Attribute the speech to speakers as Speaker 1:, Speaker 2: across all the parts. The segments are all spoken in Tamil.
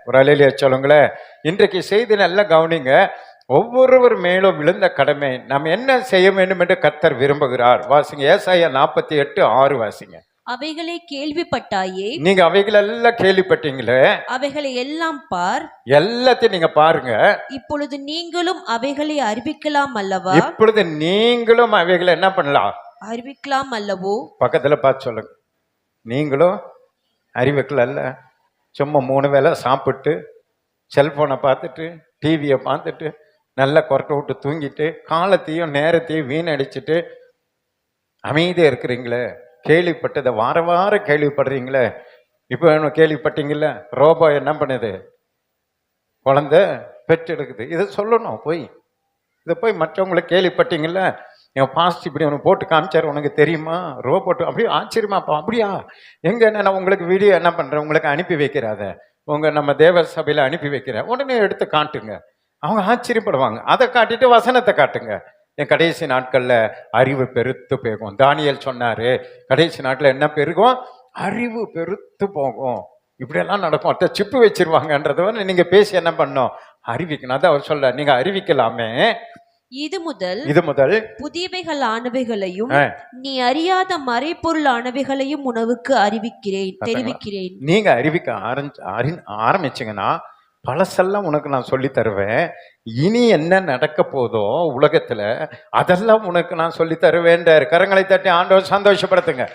Speaker 1: ஒரு அலையிலேயே சொல்லுங்களேன். இன்றைக்கு செய்தி நல்லா கவனிங்க. ஒவ்வொருவர் மேலும் விழுந்த கடமை நாம் என்ன செய்ய வேண்டும் என்று கர்த்தர் விரும்புகிறார். வாசிங்க, ஏசாயா 48:6 வாசிங்க.
Speaker 2: அவைகளை கேள்விப்பட்டாயே,
Speaker 1: நீங்க அவைகளெல்லாம் கேள்விப்பட்டீங்களே,
Speaker 2: அவைகளை எல்லாம் பார்,
Speaker 1: எல்லாத்தையும் நீங்க பாருங்க.
Speaker 2: இப்பொழுது நீங்களும் அவைகளை அறிவிக்கலாம் அல்லவா?
Speaker 1: இப்பொழுது நீங்களும் அவைகளை என்ன பண்ணலாம்?
Speaker 2: அறிவிக்கலாம் அல்லவோ?
Speaker 1: பக்கத்துல பார்த்து சொல்லுங்க. நீங்களும் அறிவிக்கல. சும்மா 3 வேளை சாப்பிட்டு செல்போனை பார்த்துட்டு டிவியை பார்த்துட்டு நல்லா கொரட்டை விட்டு தூங்கிட்டு காலத்தையும் நேரத்தையும் வீணடிச்சுட்டு அமைதியாக இருக்கிறீங்களே. கேள்விப்பட்டதை வாரம் கேள்விப்படுறீங்களே. இப்போ கேள்விப்பட்டீங்கல்ல, ரோபோ என்ன பண்ணுது? குழந்தை பெற்றெடுக்குது. இதை சொல்லணும் போய். இதை போய் மற்றவங்களை கேள்விப்பட்டீங்கல்ல, என் பாஸ்ட் இப்படி அவனுக்கு போட்டு காமிச்சார், உனக்கு தெரியுமா? ரோபோட்டு அப்படியே ஆச்சரியமாப்பா, அப்படியா? எங்க நான் உங்களுக்கு வீடியோ என்ன பண்றேன், உங்களுக்கு அனுப்பி வைக்கிறாத, உங்க நம்ம தேவ சபையில அனுப்பி வைக்கிறேன், உடனே எடுத்து காட்டுங்க. அவங்க ஆச்சரியப்படுவாங்க. அதை காட்டிட்டு வசனத்தை காட்டுங்க. என் கடைசி நாட்கள்ல அறிவு பெருத்து போகும். தானியேல் சொன்னாரு, கடைசி நாட்கள் என்ன பெருகும்? அறிவு பெருத்து போகும். இப்படியெல்லாம் நடக்கும். அத்தை சிப்பு வச்சிருவாங்கன்றத நீங்க பேசி என்ன பண்ணும்? அறிவிக்கணும். அதை அவர் சொல்ல, நீங்க அறிவிக்கலாமே.
Speaker 2: இது முதல் புதியவைகள் ஆனவைகளையும் நீ அறியாத மறைப்பொருள் ஆனவைகளையும் உணவுக்கு தெரிவிக்கிறேன்.
Speaker 1: நீங்க அறிவிக்க ஆரம்பிச்சீங்கன்னா பழசெல்லாம் உனக்கு நான் சொல்லி தருவேன். இனி என்ன நடக்க போதோ உலகத்துல அதெல்லாம் உனக்கு நான் சொல்லி தருவேன்றாரு. கரங்களை தட்டி ஆண்டவர் சந்தோஷப்படுத்துங்க.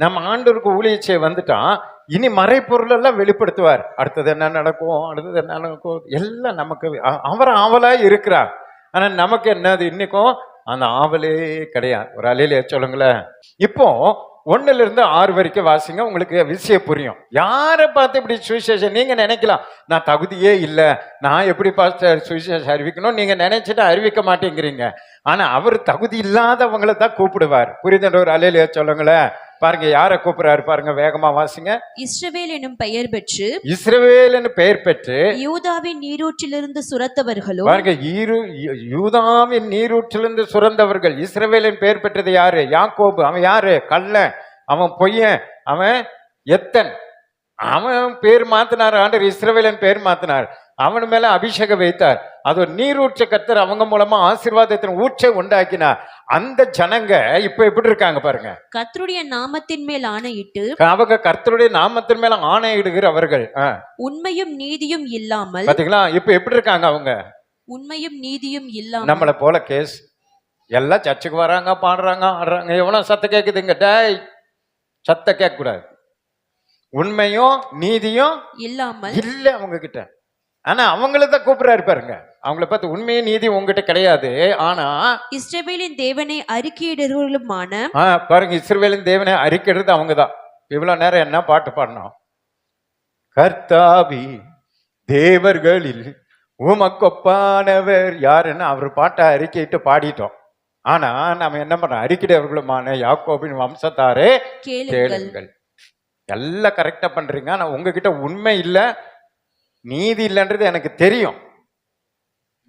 Speaker 1: நம்ம ஆண்டவருக்கு ஊழியச்சை வந்துட்டான். இனி மறைப்பொருள் எல்லாம் வெளிப்படுத்துவார். அடுத்தது என்ன நடக்கும், அடுத்தது என்ன நடக்கும் எல்லாம் நமக்கு அவர் ஆவலா இருக்கிறார். ஆனா நமக்கு என்னது, இன்னைக்கும் அந்த ஆவலே கிடையாது. ஒரு அலையிலே சொல்லுங்களேன். இப்போ 1-6 வரைக்கும் வாசிங்க, உங்களுக்கு விஷயம் புரியும். யாரை பார்த்து இப்படி சுவிசேஷம் நீங்க நினைக்கலாம், நான் தகுதியே இல்லை, நான் எப்படி பார்த்து சுவிசேஷம் அறிவிக்கணும் நீங்க நினைச்சிட்டு அறிவிக்க மாட்டேங்கிறீங்க. ஆனா அவர் தகுதி இல்லாதவங்களை தான் கூப்பிடுவார். புரியுதுன்ற ஒரு அலையிலே சொல்லுங்களேன். பாருங்க யாரை கூப்பிடுறாரு பாருங்க, வேகமா வாசிங்க.
Speaker 2: இஸ்ரவேல் எனும் பெயர் பெற்று,
Speaker 1: இஸ்ரவேல் எனும் பெயர் பெற்று
Speaker 2: யூதாவின் நீரூற்றிலிருந்து சுரந்தவர்களும்.
Speaker 1: பாருங்க, யூதாவின் நீரூற்றிலிருந்து சுரந்தவர்கள். இஸ்ரவேலின் பெயர் பெற்றது யாரு? யாக்கோபு. அவன் யாரு? கள்ளன், அவன் பொய்யன், அவன் எத்தன். அவன் பேர் மாத்தினார் ஆண்டவர், இஸ்ரவேலின் பேர் மாத்தினார். அவன் மேல அபிஷேகம் வைத்தார். அது ஒரு நீரூற்ற கர்த்தர் அவங்க மூலமா ஆசீர்வாதத்தின் ஊற்றை உண்டாக்கினார். அந்த ஜனங்க இப்ப எப்படி இருக்காங்க பாருங்க.
Speaker 2: கர்த்தருடைய நாமத்தின் மேல் ஆணையிட்டு,
Speaker 1: அவங்க கர்த்தருடைய நாமத்தின் மேல ஆணையிடுகிறவர்கள்.
Speaker 2: உண்மையும் நீதியும் இல்லாமல்.
Speaker 1: பாத்தீங்களா இப்ப எப்படி இருக்காங்க அவங்க?
Speaker 2: உண்மையும் நீதியும் இல்லாமல்.
Speaker 1: நம்மளை போல கேஸ் எல்லாம் சர்ச்சுக்கு வராங்க, பாடுறாங்க, ஆடுறாங்க. எவ்வளவு சத்தம் கேக்குதுங்க? டேய், சத்தம் கேட்க கூடாது. உண்மையும் நீதியும்
Speaker 2: இல்லாமல்
Speaker 1: இல்ல அவங்க கிட்ட. ஆனா அவங்கள தான் கூப்பிடுறாரு பாருங்க. அவங்கள பார்த்து உண்மையும் நீதி உங்ககிட்ட கிடையாது. ஆனா
Speaker 2: இஸ்ரவேலின் தேவனை அறிக்கையிடுறவர்களுமான
Speaker 1: பாருங்க, இஸ்ரவேலின் தேவனை அறிக்கையிடுறது அவங்கதான். இவ்வளவு நேரம் என்ன பாட்டு பாடணும்? கர்த்தாவி தேவர்களில் உமக்கொப்பானவர் யாருன்னு அவர் பாட்டை அறிக்கையிட்டு பாடிட்டோம். ஆனா நம்ம என்ன பண்றோம்? அறிக்கையிடவர்களுமான யாக்கோபின் வம்சத்தாரே கேளுங்கள். எல்லாம் கரெக்டா பண்றீங்க. ஆனா உங்ககிட்ட உண்மை இல்லை, நீதி இல்லைன்றது எனக்கு தெரியும்.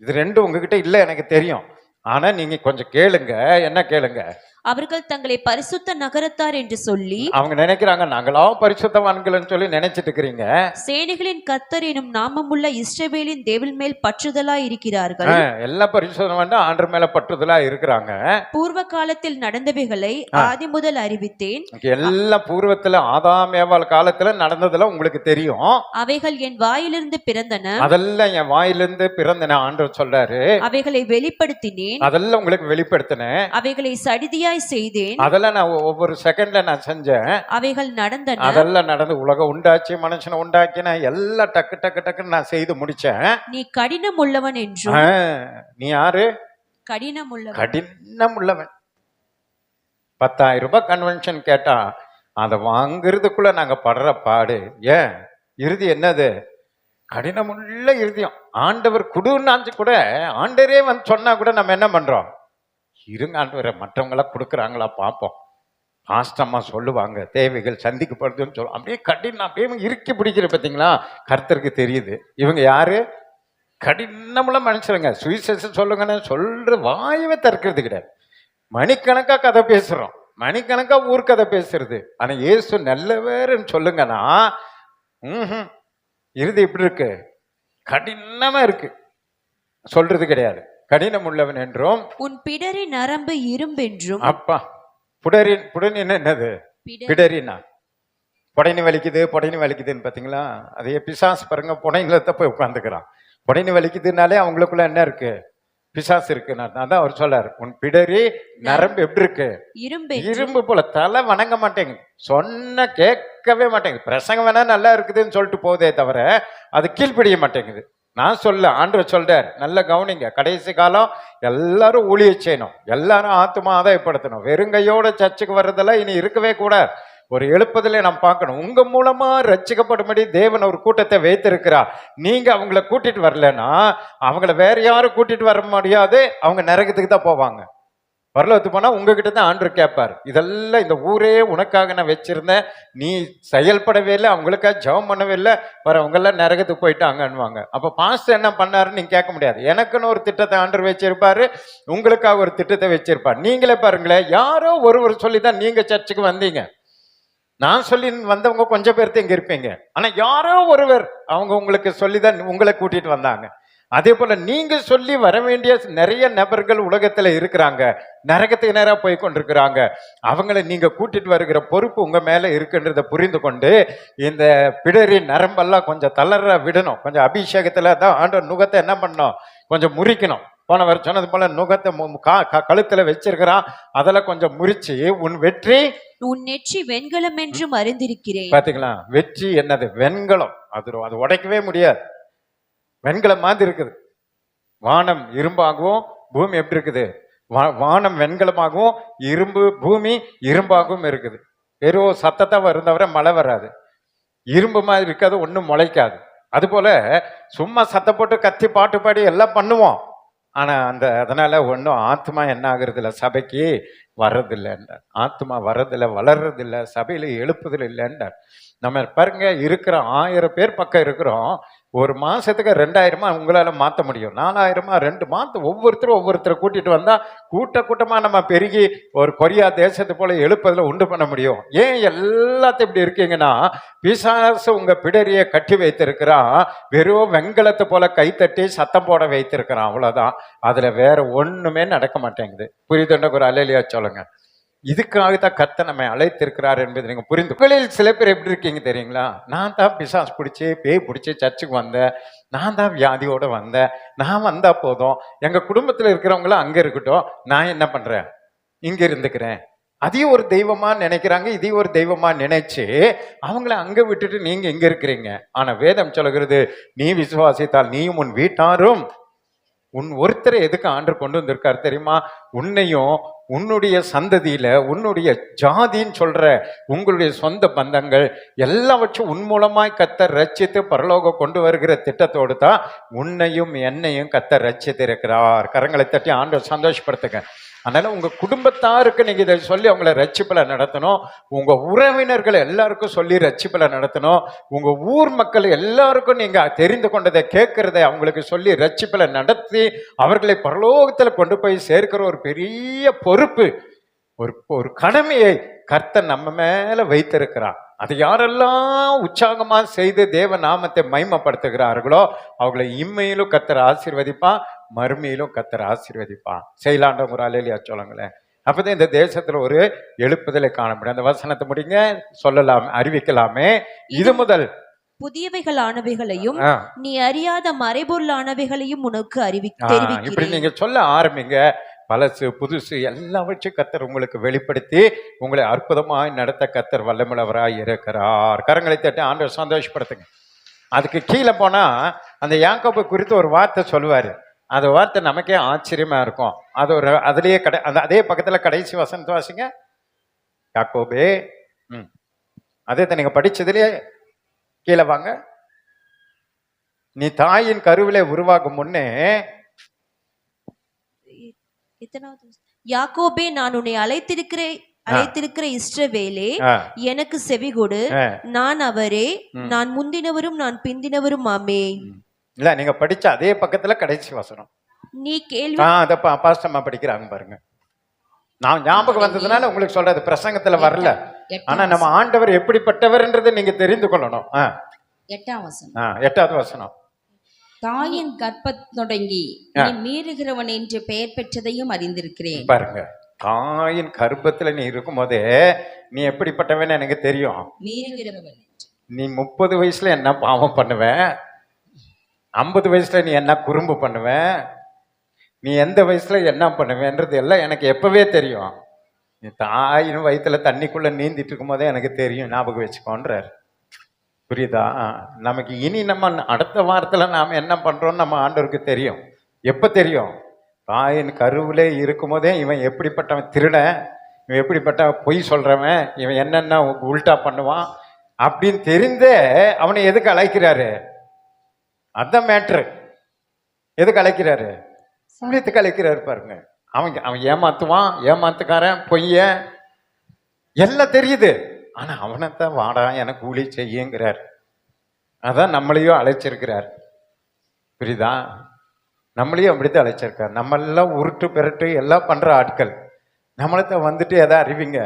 Speaker 1: இது ரெண்டும் உங்ககிட்ட இல்லை எனக்கு தெரியும். ஆனா நீங்க கொஞ்சம் கேளுங்க. என்ன கேளுங்க?
Speaker 2: அவர்கள் தங்களை பரிசுத்த நகரத்தார் என்று சொல்லி, அவங்க
Speaker 1: நினைக்கிறாங்க நாங்களா பரிசுத்தவான்கள் சொல்லி நினைச்சிட்டு இருக்கிறீங்க.
Speaker 2: சேனைகளின் கர்த்தர் எனும் நாமமுள்ள இஸ்ரவேலின் தேவன் மேல் பற்றுதலா இருக்கிறார்கள்.
Speaker 1: எல்லா பரிசுத்தவான் ஆண்டவர் மேல பற்றுதலா இருக்கிறாங்க.
Speaker 2: பூர்வ காலத்தில் நடந்தவைகளை ஆதி முதல் அறிவித்தேன்.
Speaker 1: எல்லாம் பூர்வத்துல ஆதாம் ஏவாள் காலத்துல நடந்ததெல்லாம் உங்களுக்கு தெரியும்.
Speaker 2: அவைகள் என் வாயிலிருந்து பிறந்தன.
Speaker 1: அதெல்லாம் என் வாயிலிருந்து பிறந்தன ஆண்டவர் சொல்றாரு.
Speaker 2: அவைகளை வெளிப்படுத்தினேன்.
Speaker 1: அதெல்லாம் உங்களுக்கு வெளிப்படுத்தினேன்.
Speaker 2: அவைகளை சடிதியா செய்தேன்.
Speaker 1: அதெல்லாம் நான் ஒவ்வொரு செகண்ட்ல நான் செஞ்சேன்.
Speaker 2: அவைகள் நடந்தன.
Speaker 1: அதெல்லாம் நடந்து உலகம் உண்டாச்சு, மனுஷனை உண்டாக்கின எல்லாம் டக்கு டக்கு டக்குன்னு நான் செய்து முடிச்சேன்.
Speaker 2: நீ கடினம் உள்ளவன் என்றும்.
Speaker 1: நீ யாரு?
Speaker 2: கடினம் உள்ளவன்.
Speaker 1: கடினம் உள்ளவன். 10,000 ரூபாய் கன்வென்ஷன் கேட்டா அதை வாங்குறதுக்குள்ள நாங்க படுற பாடு. ஏன் இறுதி என்னது? கடினமுள்ள இறுதியம். ஆண்டவர் குடுன்னாச்சு கூட, ஆண்டரே வந்து சொன்னா கூட நம்ம என்ன பண்றோம்? இருங்க ஆண்டவரை மற்றவங்களா கொடுக்குறாங்களா பார்ப்போம். பாஸ்டம்மா சொல்லுவாங்க தேவைகள் சந்திக்கப்படுதுன்னு சொல்லுவோம். அப்படியே கடினம் அப்படியே இறுக்கி பிடிக்கிற பார்த்தீங்களா? கர்த்தருக்கு தெரியுது இவங்க யாரு. கடினமுள்ள மனுஷருங்க. சுவிசேஷம் சொல்லுங்கன்னு சொல்ற வாயவே திறக்கிறது கிடையாது. மணிக்கணக்கா கதை பேசுறோம், மணிக்கணக்கா ஊர்க்கதை பேசுறது. ஆனா இயேசு நல்லவேறுன்னு சொல்லுங்கன்னா இருது இப்படி இருக்கு, கடினமா இருக்கு, சொல்றது கிடையாது. கடினம் உள்ளவன் என்றும்
Speaker 2: உன் பிடரி நரம்பு இரும்பென்றும்.
Speaker 1: அப்பா, புடனின்னு என்னது?
Speaker 2: பிடரி
Speaker 1: பிடரினா புடைனி வலிக்குதுன்னு பாத்தீங்களா? அதே பிசாசு பாருங்க, புடையில போய் உட்காந்துக்கிறான். புடைனி வலிக்குதுனாலே அவங்களுக்குள்ள என்ன இருக்கு? பிசாசு இருக்கு. அதான் அவர் சொல்லாரு, உன் பிடரி நரம்பு எப்படி இருக்கு?
Speaker 2: இரும்பென்றும்.
Speaker 1: இரும்பு போல. தலை வணங்க மாட்டேங்குது, சொன்ன கேட்கவே மாட்டேங்குது. பிரசங்கம் வேணா நல்லா இருக்குதுன்னு சொல்லிட்டு போதே தவிர அது கீழ்ப்படிய மாட்டேங்குது. நான் சொல்ல, ஆண்டவர் சொல்றார், நல்ல கவனிங்க, கடைசி காலம் எல்லாரும் ஊழிய செய்யணும், எல்லாரும் ஆத்துமா ஆதாயப்படுத்தணும். வெறுங்கையோட சர்ச்சுக்கு வர்றதெல்லாம் இனி இருக்கவே கூடாது. ஒரு எழுப்புதலை நாம் பார்க்கணும். உங்க மூலமா ரட்சிக்கப்படும்படி தேவன் ஒரு கூட்டத்தை வைத்திருக்கிறார். நீங்க அவங்கள கூட்டிட்டு வரலன்னா அவங்கள வேற யாரும் கூட்டிட்டு வர முடியாது, அவங்க நரகத்துக்கு தான் போவாங்க. பரலோகத்துக்கு போனா உங்ககிட்ட தான் ஆண்டவர் கேட்பார், இதெல்லாம் இந்த ஊரே உனக்காக நான் வச்சிருந்தேன், நீ செயல்படவே இல்லை, அவங்களுக்காக ஜெபம் பண்ணவே இல்லை, அவங்க எல்லாம் நரகத்துக்கு போயிட்டாங்கன்னுவாங்க. அப்ப பாஸ்டர் என்ன பண்ணாருன்னு நீங்க கேட்க முடியாது. எனக்குன்னு ஒரு திட்டத்தை ஆண்டவர் வச்சிருப்பாரு, உங்களுக்காக ஒரு திட்டத்தை வச்சிருப்பார். நீங்களே பாருங்களேன், யாரோ ஒருவர் சொல்லிதான் நீங்க சர்ச்சுக்கு வந்தீங்க. நான் சொல்லி வந்தவங்க கொஞ்சம் பேர்த்து இங்க இருப்பீங்க, ஆனா யாரோ ஒருவர் அவங்க உங்களுக்கு சொல்லிதான் உங்களை கூட்டிட்டு வந்தாங்க. அதே போல நீங்க சொல்லி வர வேண்டிய நிறைய நபர்கள் உலகத்துல இருக்கிறாங்க, நரகத்துக்கு நேரா போய் கொண்டிருக்கிறாங்க. அவங்களை நீங்க கூட்டிட்டு வருகிற பொறுப்பு உங்க மேல இருக்குன்றத புரிந்து கொண்டு இந்த பிடரி நரம்பெல்லாம் கொஞ்சம் தளர விடணும். கொஞ்சம் அபிஷேகத்துல தான் ஆண்டவர் நுகத்தை என்ன பண்ணணும், கொஞ்சம் முறிக்கணும். போனவர் சொன்னது போல நுகத்தை கழுத்துல வச்சிருக்கிறான், அதெல்லாம் கொஞ்சம் முறிச்சு, உன் வெற்றி
Speaker 2: உன் நெற்றி வெண்கலம் என்றும் அறிந்திருக்கிறேன்.
Speaker 1: பாத்தீங்களா? வெற்றி என்னது? வெண்கலம். அது உடைக்கவே முடியாது, வெண்கலம் மாதிரி இருக்குது. வானம் இரும்பாகவும் பூமி எப்படி இருக்குது? வானம் வெண்கலமாகவும் இரும்பு பூமி இரும்பாகவும் இருக்குது. வெறும் சத்தத்தை வருந்தவரை மழை வராது, இரும்பு மாதிரி இருக்காது, ஒன்றும் முளைக்காது. அது போல சும்மா சத்த போட்டு கத்தி பாட்டு பாடி எல்லாம் பண்ணுவோம், ஆனா அதனால ஒன்றும் ஆத்மா என்ன ஆகுறது இல்லை, சபைக்கு வர்றதில்லைன்றார். ஆத்மா வர்றதில்லை, வளர்றதில்லை, சபையில எழுப்புதல் இல்லைன்றார். நம்ம பாருங்க, இருக்கிற 1000 பேர் பக்கம் இருக்கிறோம், ஒரு மாசத்துக்கு 2000 உங்களால மாற்ற முடியும், 4000 2 மாதம் ஒவ்வொருத்தரை கூட்டிட்டு வந்தா கூட்டமா நம்ம பெருகி ஒரு கொரியா தேசத்து போல எழுப்பதில் உண்டு பண்ண முடியும். ஏன் எல்லாத்தையும் இப்படி இருக்கீங்கன்னா, பிசாசு உங்க பிடரியை கட்டி வைத்திருக்கிறான், வெறும் வெண்கலத்தை போல கைத்தட்டி சத்தம் போட வைத்திருக்கிறான், அவ்வளவுதான். அதுல வேற ஒண்ணுமே நடக்க மாட்டேங்குது. புரியுதுன்ற ஒரு அலையிலையா சொல்லுங்க. இதுக்காகத்தான் கர்த்தர் நம்மை அழைத்திருக்கிறார் என்பதை நீங்க புரிந்து. உங்களில் சில பேர் எப்படி இருக்கீங்க தெரியுங்களா? நான் தான் பிசாஸ் பிடிச்சி பேய் பிடிச்சி சர்ச்சுக்கு வந்தேன், நான் தான் வியாதியோட வந்தேன், நான் வந்தா போதும், எங்க குடும்பத்துல இருக்கிறவங்களும் அங்க இருக்கட்டும், நான் என்ன பண்றேன், இங்க இருந்துக்கிறேன். அதையும் ஒரு தெய்வமா நினைக்கிறாங்க, இதையும் ஒரு தெய்வமா நினைச்சு அவங்கள அங்க விட்டுட்டு நீங்க இங்க இருக்கிறீங்க. ஆனா வேதம் சொல்லுகிறது, நீ விசுவாசித்தால் நீயும் உன் வீட்டாரும். உன் ஒருத்தரை எதுக்கு ஆண்டு கொண்டு வந்திருக்காரு தெரியுமா? உன்னையும் உன்னுடைய சந்ததியில உன்னுடைய ஜாதின்னு சொல்ற உங்களுடைய சொந்த பந்தங்கள் எல்லாவற்றும் உன் மூலமாய் கர்த்தர் ரட்சித்து பரலோகம் கொண்டு வருகிற திட்டத்தோடு தான் உன்னையும் என்னையும் கர்த்தர் ரட்சித்து இருக்கிறார். கரங்களை தட்டி ஆண்டவர் சந்தோஷப்படுத்துங்க. அதனால உங்க குடும்பத்தாருக்கு நீங்க இதை சொல்லி அவங்கள ரட்சிப்புல நடத்தணும், உங்க உறவினர்கள் எல்லாருக்கும் சொல்லி ரட்சிப்புல நடத்தணும், உங்க ஊர் மக்கள் எல்லாருக்கும் நீங்க தெரிந்து கொண்டதை கேட்கறதை அவங்களுக்கு சொல்லி ரட்சிப்புல நடத்தி அவர்களை பரலோகத்துல கொண்டு போய் சேர்க்கிற ஒரு பெரிய பொறுப்பு, ஒரு கடமையை கர்த்தர் நம்ம மேல வைத்திருக்கிறார். அதை யாரெல்லாம் உற்சாகமா செய்து தேவ நாமத்தை மகிமைப்படுத்துகிறார்களோ அவங்களை இம்மையிலும் கர்த்தர் ஆசீர்வதிப்பான், மறுமையிலும் கர்த்தர் ஆசீர்வதிப்பான். செயலாண்ட ஒரு அலையிலையா சொல்லுங்களேன். அப்பதான் இந்த தேசத்துல ஒரு எழுப்புதலை காண முடியும். அந்த வசனத்தை முடிங்க, சொல்லலாம், அறிவிக்கலாமே. இது முதல்
Speaker 2: புதியவைகளானவைகளையும் நீ அறியாத மறைபொருளானவைகளையும் உனக்கு தெரிவிக்கிறேன்.
Speaker 1: இப்படி நீங்க சொல்ல ஆரம்பிங்க. பழசு புதுசு எல்லாவற்றையும் கர்த்தர் உங்களுக்கு வெளிப்படுத்தி உங்களை அற்புதமாய் நடத்த கர்த்தர் வல்லமுள்ளவராய் இருக்கிறார். கரங்களை தட்டி ஆண்டவர் சந்தோஷப்படுத்துங்க. அதுக்கு கீழே போனா அந்த யாக்கோபு குறித்து ஒரு வார்த்தை சொல்லுவாரு. அந்த வார்த்தை நமக்கே ஆச்சரியமா இருக்கும். அது அதுலயே அதே பக்கத்துல கடைசி வசனத்தை வாசிங்க. யாக்கோபே, அதே நீங்க படிச்சதுலயே கீழே வாங்க. நீ தாயின் கருவிலே உருவாகும் முன்னே,
Speaker 2: யாக்கோபே, நான் உன்னை அழைத்திருக்கிற இஸ்ரவேலே, எனக்கு செவிகொடு, நான் அவரே, நான் முந்தினவரும் நான் பிந்தினவரும் ஆமே.
Speaker 1: இல்ல, நீங்க படிச்ச அதே பக்கத்துல கடைசி வசனம்.
Speaker 2: நீ கேள்வி
Speaker 1: பாஸ்டம்மா படிக்கிறாங்க பாருங்க. நான் ஞாபகம் வந்ததுனால உங்களுக்கு சொல்றது, பிரசங்கத்துல வரல. ஆனா நம்ம ஆண்டவர் எப்படிப்பட்டவர்ன்றதை நீங்க தெரிந்து கொள்ளணும்.
Speaker 3: 8ஆம் வசனம்.
Speaker 1: 8வது வசனம்.
Speaker 3: தாயின் கர்ப்பத் தொடங்கி நீ மீறுகிறவன் என்று பெயர் பெற்றதையும் அறிந்திருக்கிறேன்.
Speaker 1: பாருங்க, தாயின் கர்ப்பத்துல நீ இருக்கும் போதே நீ எப்படிப்பட்டவன்னு எனக்கு தெரியும்.
Speaker 3: மீறுகிறவன்
Speaker 1: நீ 30 வயசுல என்ன பாவம் பண்ணுவேன், 50 வயசுல நீ என்ன குறும்பு பண்ணுவேன், நீ எந்த வயசுல என்ன பண்ணுவேன்றது எல்லாம் எனக்கு எப்பவே தெரியும். நீ தாயின் வயிற்றுல தண்ணிக்குள்ள நீந்திட்டு இருக்கும் போதே எனக்கு தெரியும், ஞாபகம் வச்சுக்கோன்றார். புரியுதா? நமக்கு இனி நம்ம அடுத்த வாரத்துல நாம் என்ன பண்றோம்னு நம்ம ஆண்டவருக்கு தெரியும். எப்ப தெரியும்? தாயின் கருவிலே இருக்கும் போதே இவன் எப்படிப்பட்டவன் திருடன், இவன் எப்படிப்பட்ட பொய் சொல்றவன், இவன் என்னென்ன உல்டா பண்ணுவான் அப்படின்னு தெரிந்தே அவனை எதுக்கு அழைக்கிறாரு? அதான் மேட்ரு. எதுக்கு அழைக்கிறாரு? சமயத்துக்கு அழைக்கிறாரு. பாருங்க, அவன் ஏமாத்துவான், ஏமாத்துக்காரன், பொய்ய எல்லாம் தெரியுது. ஆனா அவனைத்தான் வாடா எனக்கு கூலி செய்யுங்கிறார். அதான் நம்மளையும் அழைச்சிருக்கிறார். புரியுதா? நம்மளையும் அப்படித்தான் அழைச்சிருக்கார். நம்ம எல்லாம் உருட்டு பெருட்டு எல்லாம் பண்ற ஆட்கள். நம்மளைத்தான் வந்துட்டு எதா அறிவிங்க,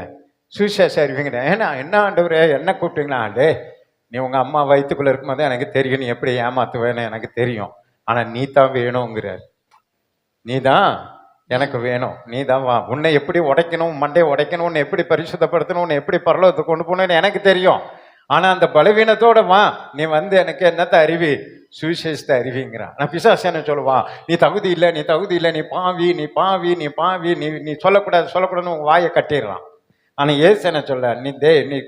Speaker 1: சுவிசேஷம் அறிவிங்க. ஏன்னா என்ன ஆண்டவரே என்ன கூப்பிட்டீங்களா? ஆண்டே, நீ உங்க அம்மா வயிற்றுக்குள்ள இருக்கும்போது எனக்கு தெரியும் நீ எப்படி ஏமாத்துவேன்னு எனக்கு தெரியும். ஆனா நீ தான் வேணுங்கிறார். நீ தான் எனக்கு வேணும், நீ தான் வா. உன்னை எப்படி உடைக்கணும், மண்டையை உடைக்கணும், உன்னை எப்படி பரிசுத்தப்படுத்தணும், உன்னை எப்படி பரலோகத்துக்கு கொண்டு போகணும்னு எனக்கு தெரியும். ஆனா அந்த பலவீனத்தோட வா, நீ வந்து எனக்கு என்னத்தை அறிவி, சுவிசேஷத்தை அறிவிங்கிறான். நான் பிசாசு என்ன சொல்லுவான், நீ தகுதி இல்லை, நீ தகுதி இல்லை, நீ பாவி, நீ பாவி, நீ பாவி, நீ நீ சொல்லக்கூடாது சொல்லக்கூடாதுன்னு உன் வாயை கட்டிடுறான். ஆனா ஏசு என்ன சொல்ல, நீ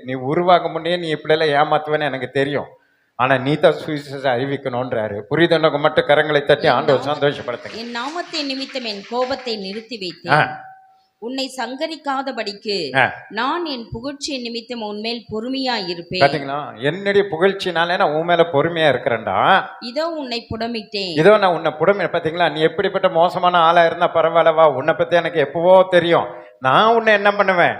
Speaker 1: நீ உருவாக முன்னே நீ இப்படியெல்லாம் ஏமாத்துவேன்னு எனக்கு தெரியும். ஆனா நீ தான் சுவிசேஷம் அறிவிக்கணும்ன்றாரு. புரியுதுன்னு மட்டும் கரங்களை தட்டி ஆண்டவர் சந்தோஷப்படுத்துங்க.
Speaker 3: என் நாமத்தை நிமித்தம் என் கோபத்தை நிறுத்தி வைத்தேன், உன்னை சங்கரிக்காதபடிக்கு நான் என் புகழ்ச்சி நிமித்தம் உன்மேல் பொறுமையா இருப்பேன்.
Speaker 1: பாத்தீங்களா, என்னுடைய புகழ்ச்சினாலே நான் உன் மேல பொறுமையா இருக்கிறேன்டா.
Speaker 3: இதோ உன்னை புடமிட்டேன்,
Speaker 1: இதோ நான் உன்னை புடமை. பாத்தீங்களா, நீ எப்படிப்பட்ட மோசமான ஆளா இருந்தா பரவாயில்லவா, உன்னை பத்தி எனக்கு எப்பவோ தெரியும். நான் உன்னை என்ன பண்ணுவேன்,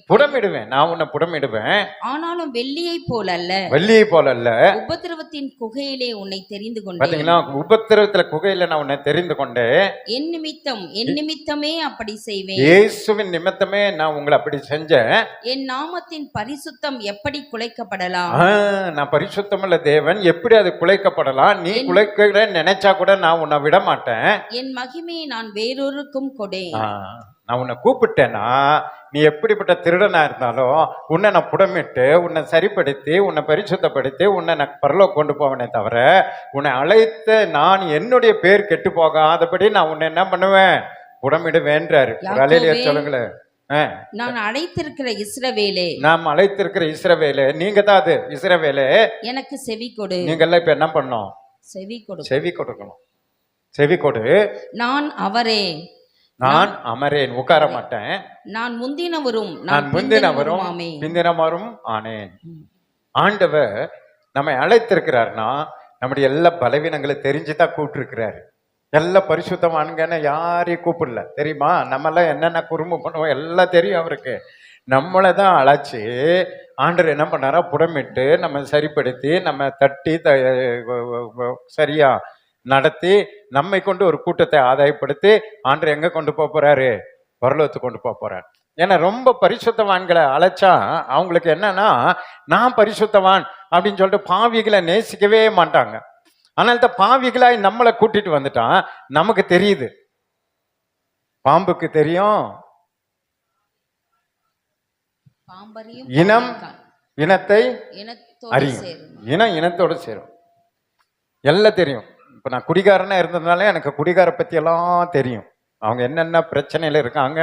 Speaker 1: புடமிடுவேன். நான் உன்னை புடமிடுவேன்.
Speaker 3: ஆனாலும் வெள்ளியை போல அல்ல,
Speaker 1: வெள்ளியை போல அல்ல,
Speaker 3: உபத்திரவத்தின் குகையிலே உன்னை தெரிந்து கொண்டேன்.
Speaker 1: பாத்தீங்களா, உபத்திரவத்துல குகையில நான் உன்னை தெரிந்து கொண்டேன்.
Speaker 3: என் நிமித்தமே அப்படி செய்வேன்.
Speaker 1: இயேசுவின் நிமித்தமே நான் உங்களை அப்படி செஞ்சேன்.
Speaker 3: என் நாமத்தின் பரிசுத்தம் எப்படி குலைக்கப்படலாம்?
Speaker 1: நான் பரிசுத்தம் உள்ள தேவன், எப்படி அது குலைக்கப்படலாம்? நீ குலைக்க நினைச்சா கூட நான் உன்னை விட மாட்டேன்.
Speaker 3: என் மகிமையை நான் வேறொருக்கும் கொடேன்.
Speaker 1: நான் உன்னை கூப்பிட்டேன்னா, நீ எப்படிப்பட்ட திருடனா இருந்தாலும் உன்னை நான் புடமிட்டு உன்னை சரிப்படுத்தி உன்னை பரிசுத்தப்படுத்தி உன்னை நான் பரலோகம் கொண்டு போவேனே தவிர, உன்னை அழைத்த நான் என்னுடைய பேர் கெட்டு போகாதபடி நான் உன்னை என்ன பண்ணுவேன், புடமிடுவேன்றாரு. சொல்லுங்களேன்.
Speaker 3: நான் அழைத்திருக்கிற இஸ்ரவேலே,
Speaker 1: நாம் அழைத்திருக்கிற இஸ்ரவேலே, நீங்க தான் அது இஸ்ரவேலே,
Speaker 3: எனக்கு செவி கொடு.
Speaker 1: நீங்க எல்லாம் இப்ப என்ன பண்ணணும்?
Speaker 3: செவி கொடு.
Speaker 1: செவி கொடுக்கணும். செவி கொடு.
Speaker 3: நான் அவரே,
Speaker 1: நான் அமரேன், உட்கார மாட்டேன்.
Speaker 3: நான் முந்தினவரும்
Speaker 1: பிந்தினவரும் ஆனேன். ஆண்டவர் நம்மை அழைத்திருக்கிறார்னா நம்முடைய எல்லா பலவீனங்களை தெரிஞ்சுதான் கூப்பிட்டுருக்கிறாரு. எல்லா பரிசுத்தமானுங்கன்னு யாரையும் கூப்பிடல, தெரியுமா? நம்ம எல்லாம் என்னென்ன குறும்பு பண்ணுவோம் எல்லாம் தெரியும் அவருக்கு. நம்மளை தான் அழைச்சி ஆண்டவர் என்ன பண்ணாரா, புடமிட்டு நம்ம சரிப்படுத்தி நம்ம தட்டி சரியா நடத்தி நம்மை கொண்டு ஒரு கூட்டத்தை ஆதாயப்படுத்தி ஆண்டவர் எங்க கொண்டு போறாரு, பரலோகத்துக்கு கொண்டு போறாரு. ஏன்னா ரொம்ப பரிசுத்தவான்களை அழைச்சா அவங்களுக்கு என்னன்னா, நான் பரிசுத்தவான் அப்படின்னு சொல்லிட்டு பாவிகளை நேசிக்கவே மாட்டாங்க. ஆனால் தான் பாவிகளாய் நம்மளை கூட்டிட்டு வந்துட்டான். நமக்கு தெரியுது, பாம்புக்கு தெரியும் இனம் இனத்தை அறியும், இனம் இனத்தோடு சேரும், எல்லாம் தெரியும். இப்போ நான் குடிகாரனா இருந்ததுனால எனக்கு குடிகார பத்தி எல்லாம் தெரியும். அவங்க என்னென்ன பிரச்சனையில இருக்காங்க,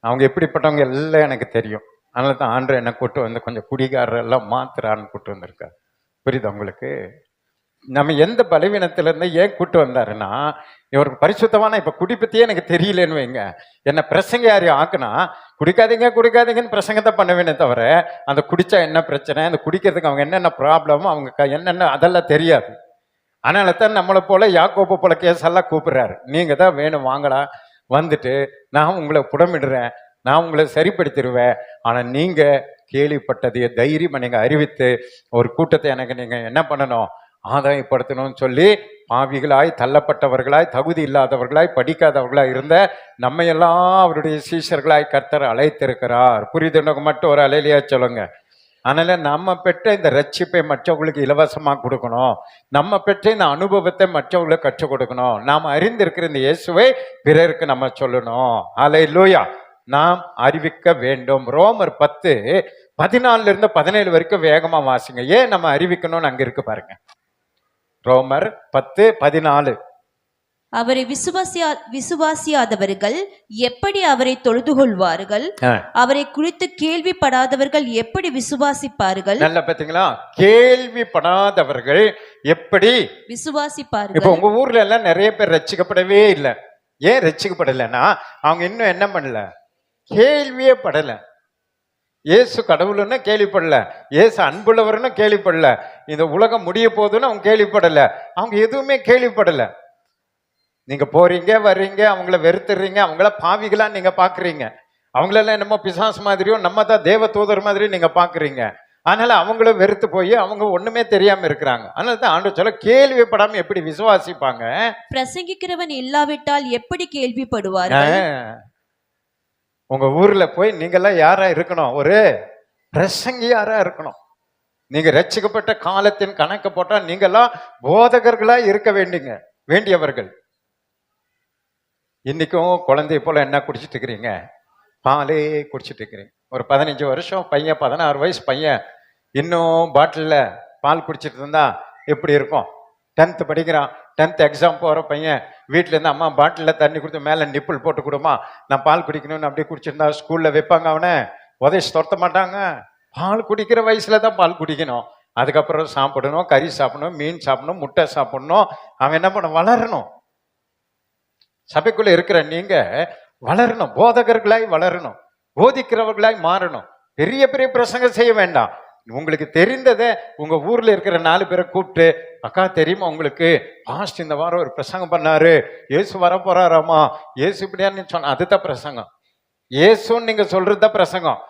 Speaker 1: அவங்க எப்படிப்பட்டவங்க எல்லாம் எனக்கு தெரியும். அதனால தான் ஆண்டவர் என்னை கூட்டு வந்து கொஞ்சம் குடிகாரெல்லாம் மாத்துறான்னு கூட்டு வந்திருக்காரு. புரியுது உங்களுக்கு? நம்ம எந்த பலவீனத்திலேருந்து ஏன் கூட்டு வந்தாருன்னா, இவருக்கு பரிசுத்தமான இப்போ குடி பற்றியே எனக்கு தெரியலன்னு வைங்க, என்னை பிரசங்க யாரையும் ஆக்குனா குடிக்காதீங்க குடிக்காதீங்கன்னு பிரசங்கத்தை பண்ணுவேனே தவிர, அந்த குடிச்சா என்ன பிரச்சனை, அந்த குடிக்கிறதுக்கு அவங்க என்னென்ன ப்ராப்ளம், அவங்க என்னென்ன அதெல்லாம் தெரியாது. அதனால தான் நம்மளை போல யாக்கோபு போல கேஸெல்லாம் கூப்பிடுறாரு. நீங்கள் தான் வேணும் வாங்கடா, வந்துட்டு நான் உங்களை புடமிடுறேன், நான் உங்களை சரிப்படுத்திடுவேன். ஆனால் நீங்கள் கேள்விப்பட்டதைய தைரியமாக நீங்கள் அறிவித்து ஒரு கூட்டத்தை எனக்கு நீங்கள் என்ன பண்ணணும், ஆதாயப்படுத்தணும்னு சொல்லி பாவிகளாய் தள்ளப்பட்டவர்களாய் தகுதி இல்லாதவர்களாய் படிக்காதவர்களாய் இருந்த நம்மையெல்லாம் அவருடைய சீஷர்களாய் கர்த்தர் அழைத்திருக்கிறார். புரியுதுன்னு மட்டும் ஒரு அலையிலையா சொல்லுங்க. அதனால நம்ம பெற்ற இந்த ரட்சிப்பை மற்றவங்களுக்கு இலவசமாக கொடுக்கணும். நம்ம பெற்ற இந்த அனுபவத்தை மற்றவங்களுக்கு கற்றுக் கொடுக்கணும். நாம் அறிந்திருக்கிற இந்த இயேசுவை பிறருக்கு நம்ம சொல்லணும். அல்லேலூயா. நாம் அறிவிக்க வேண்டும். ரோமர் 10:14 17 வரைக்கும் வேகமா வாசிங்க. ஏன் நம்ம அறிவிக்கணும்னு அங்க இருக்கு பாருங்க. ரோமர் 10:14.
Speaker 2: அவரை விசுவாசியாதவர்கள் எப்படி அவரை தொழுது கொள்வார்கள்? அவரை குறித்து கேள்விப்படாதவர்கள் எப்படி விசுவாசிப்பார்கள்?
Speaker 1: நல்ல பாத்தீங்களா? கேள்விப்படாதவர்கள் எப்படி
Speaker 2: விசுவாசிப்பார்கள்.
Speaker 1: இப்ப உங்க ஊர்ல எல்லாம் நிறைய பேர் ரட்சிக்கப்படவே இல்லை. ஏன் ரட்சிக்கப்படலைன்னா அவங்க இன்னும் என்ன பண்ணல? கேள்வியே படல. இயேசு கடவுள்னு கேள்விப்படல, இயேசு அன்புள்ளவர்னு கேள்விப்படல, இந்த உலகம் முடிய போதுன்னு அவங்க கேள்விப்படல. அவங்க எதுவுமே கேள்விப்படல. நீங்க போறீங்க வர்றீங்க, அவங்கள வெறுத்துறீங்க, அவங்கள பாவிகளா நீங்க பாக்குறீங்க, அவங்களெல்லாம் என்னமோ பிசாசு மாதிரியும் நம்ம தான் தேவ தூதர் மாதிரி நீங்க பாக்குறீங்க. அதனால அவங்களும் வெறுத்து போய் அவங்க ஒண்ணுமே தெரியாம இருக்கிறாங்க. அதனால தான் ஆண்டவர் சொல்ல, கேள்விப்படாம எப்படி விசுவாசிப்பாங்க?
Speaker 2: பிரசங்கிக்கிறவன் இல்லாவிட்டால் எப்படி கேள்விப்படுவார்கள்?
Speaker 1: உங்க ஊர்ல போய் நீங்கெல்லாம் யாரா இருக்கணும்? ஒரு பிரசங்கியாரா இருக்கணும். நீங்க ரட்சிக்கப்பட்ட காலத்தின் கணக்கு போட்டா நீங்கெல்லாம் போதகர்களா இருக்க வேண்டியவர்கள். இன்னைக்கும் குழந்தைய போல என்ன குடிச்சிட்டு இருக்கிறீங்க? பாலே குடிச்சிட்டு இருக்கிறீங்க. ஒரு 15 வருஷம் பையன், 16 வயசு பையன் இன்னும் பாட்டிலில் பால் குடிச்சிட்டு இருந்தா எப்படி இருக்கும்? 10th படிக்கிறான், 10th எக்ஸாம் போகிற பையன் வீட்டில் இருந்து அம்மா பாட்டிலில் தண்ணி கொடுத்து மேலே நிப்பிள் போட்டு கொடுமா, நான் பால் குடிக்கணும்னு அப்படியே குடிச்சிருந்தா ஸ்கூலில் வைப்பாங்க, அவனை உதவி துரத்த மாட்டாங்க. பால் குடிக்கிற வயசுல தான் பால் குடிக்கணும். அதுக்கப்புறம் சாப்பிடணும், கறி சாப்பிடணும், மீன் சாப்பிடணும், முட்டை சாப்பிடணும். அவன் என்ன பண்ண? வளரணும். சபைக்குள்ள இருக்கிற நீங்க வளரணும், போதகர்களாய் வளரணும், போதிக்கிறவர்களாய் மாறணும். பெரிய பெரிய பிரசங்கம் செய்ய வேண்டாம். உங்களுக்கு தெரிந்ததை உங்க ஊர்ல இருக்கிற 4 பேரை கூப்பிட்டு, அக்கா தெரியுமா உங்களுக்கு பாஸ்ட் இந்த வாரம் ஒரு பிரசங்கம் பண்ணாரு, இயேசு வர போறாராமா, இயேசு இப்படியான்னு சொன்ன, அதுதான் பிரசங்கம். இயேசுன்னு நீங்க சொல்றதுதான் பிரசங்கம்.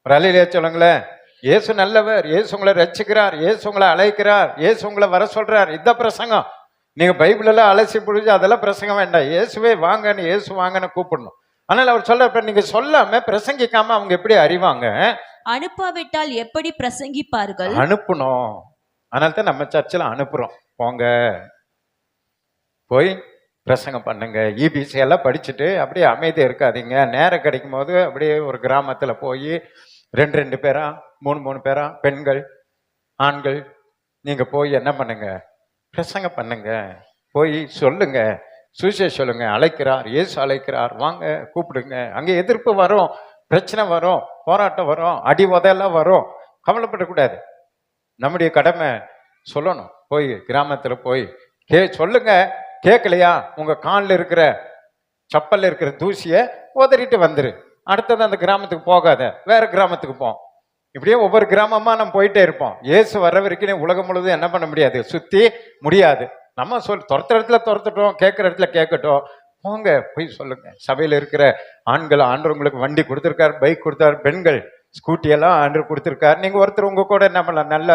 Speaker 1: ரலிலே சொல்லுங்களேன், இயேசு நல்லவர், இயேசு உங்களை ரட்சிக்கிறார், இயேசு உங்களை அழைக்கிறார், இயேசு உங்களை வர சொல்றார், இதுதான் பிரசங்கம். நீங்க பைபிள் எல்லாம் அலசி புடிச்சு அதெல்லாம் பிரசங்கம் வேண்டாம். இயேசுவே வாங்கன்னு, இயேசு வாங்கன்னு கூப்பிடணும். ஆனால் அவர் சொல்ல, நீங்க சொல்லாம பிரசங்கிக்காம அவங்க எப்படி அறிவாங்க?
Speaker 2: அனுப்பாவிட்டால் எப்படி பிரசங்கிப்பார்கள்? அனுப்பணும்.
Speaker 1: அதனால தான் நம்ம சர்ச்சில் அனுப்புறோம். போங்க போய் பிரசங்கம் பண்ணுங்க. இபிசி எல்லாம் படிச்சுட்டு அப்படியே அமைதியாக இருக்காதீங்க. நேரம் கிடைக்கும் போது அப்படியே ஒரு கிராமத்தில் போய் 2 பேரா 3 பேரா பெண்கள் ஆண்கள் நீங்க போய் என்ன பண்ணுங்க? பிரசங்கம் பண்ணுங்க. போய் சொல்லுங்க, சுவிசேஷம் சொல்லுங்க. அழைக்கிறார், இயேசு அழைக்கிறார், வாங்க கூப்பிடுங்க. அங்கே எதிர்ப்பு வரும், பிரச்சனை வரும், போராட்டம் வரும், அடி உதையெல்லாம் வரும். கவலைப்படக்கூடாது. நம்முடைய கடமை சொல்லணும். போய் கிராமத்தில் போய் சொல்லுங்க. கேட்கலையா? உங்க காலில் இருக்கிற சப்பல்ல இருக்கிற தூசியை உதறிட்டு வந்துரு. அடுத்தது அந்த கிராமத்துக்கு போகாத, வேற கிராமத்துக்கு போ. இப்படியே ஒவ்வொரு கிராமமா நம்ம போயிட்டே இருப்போம். இயேசு வர்ற வரைக்கும் உலகம் முழுவதும் என்ன பண்ண முடியாது? சுத்தி முடியாது. நம்ம துரத்துற இடத்துல துரத்துட்டோம், கேட்குற இடத்துல கேட்கட்டும். போங்க போய் சொல்லுங்க. சபையில் இருக்கிற ஆண்கள், ஆண்டவர் உங்களுக்கு வண்டி கொடுத்துருக்காரு, பைக் கொடுத்தாரு, பெண்கள் ஸ்கூட்டி எல்லாம் ஆண்டவர் கொடுத்துருக்காரு. நீங்க ஒருத்தர் உங்க கூட என்ன பண்ணலாம்? நல்ல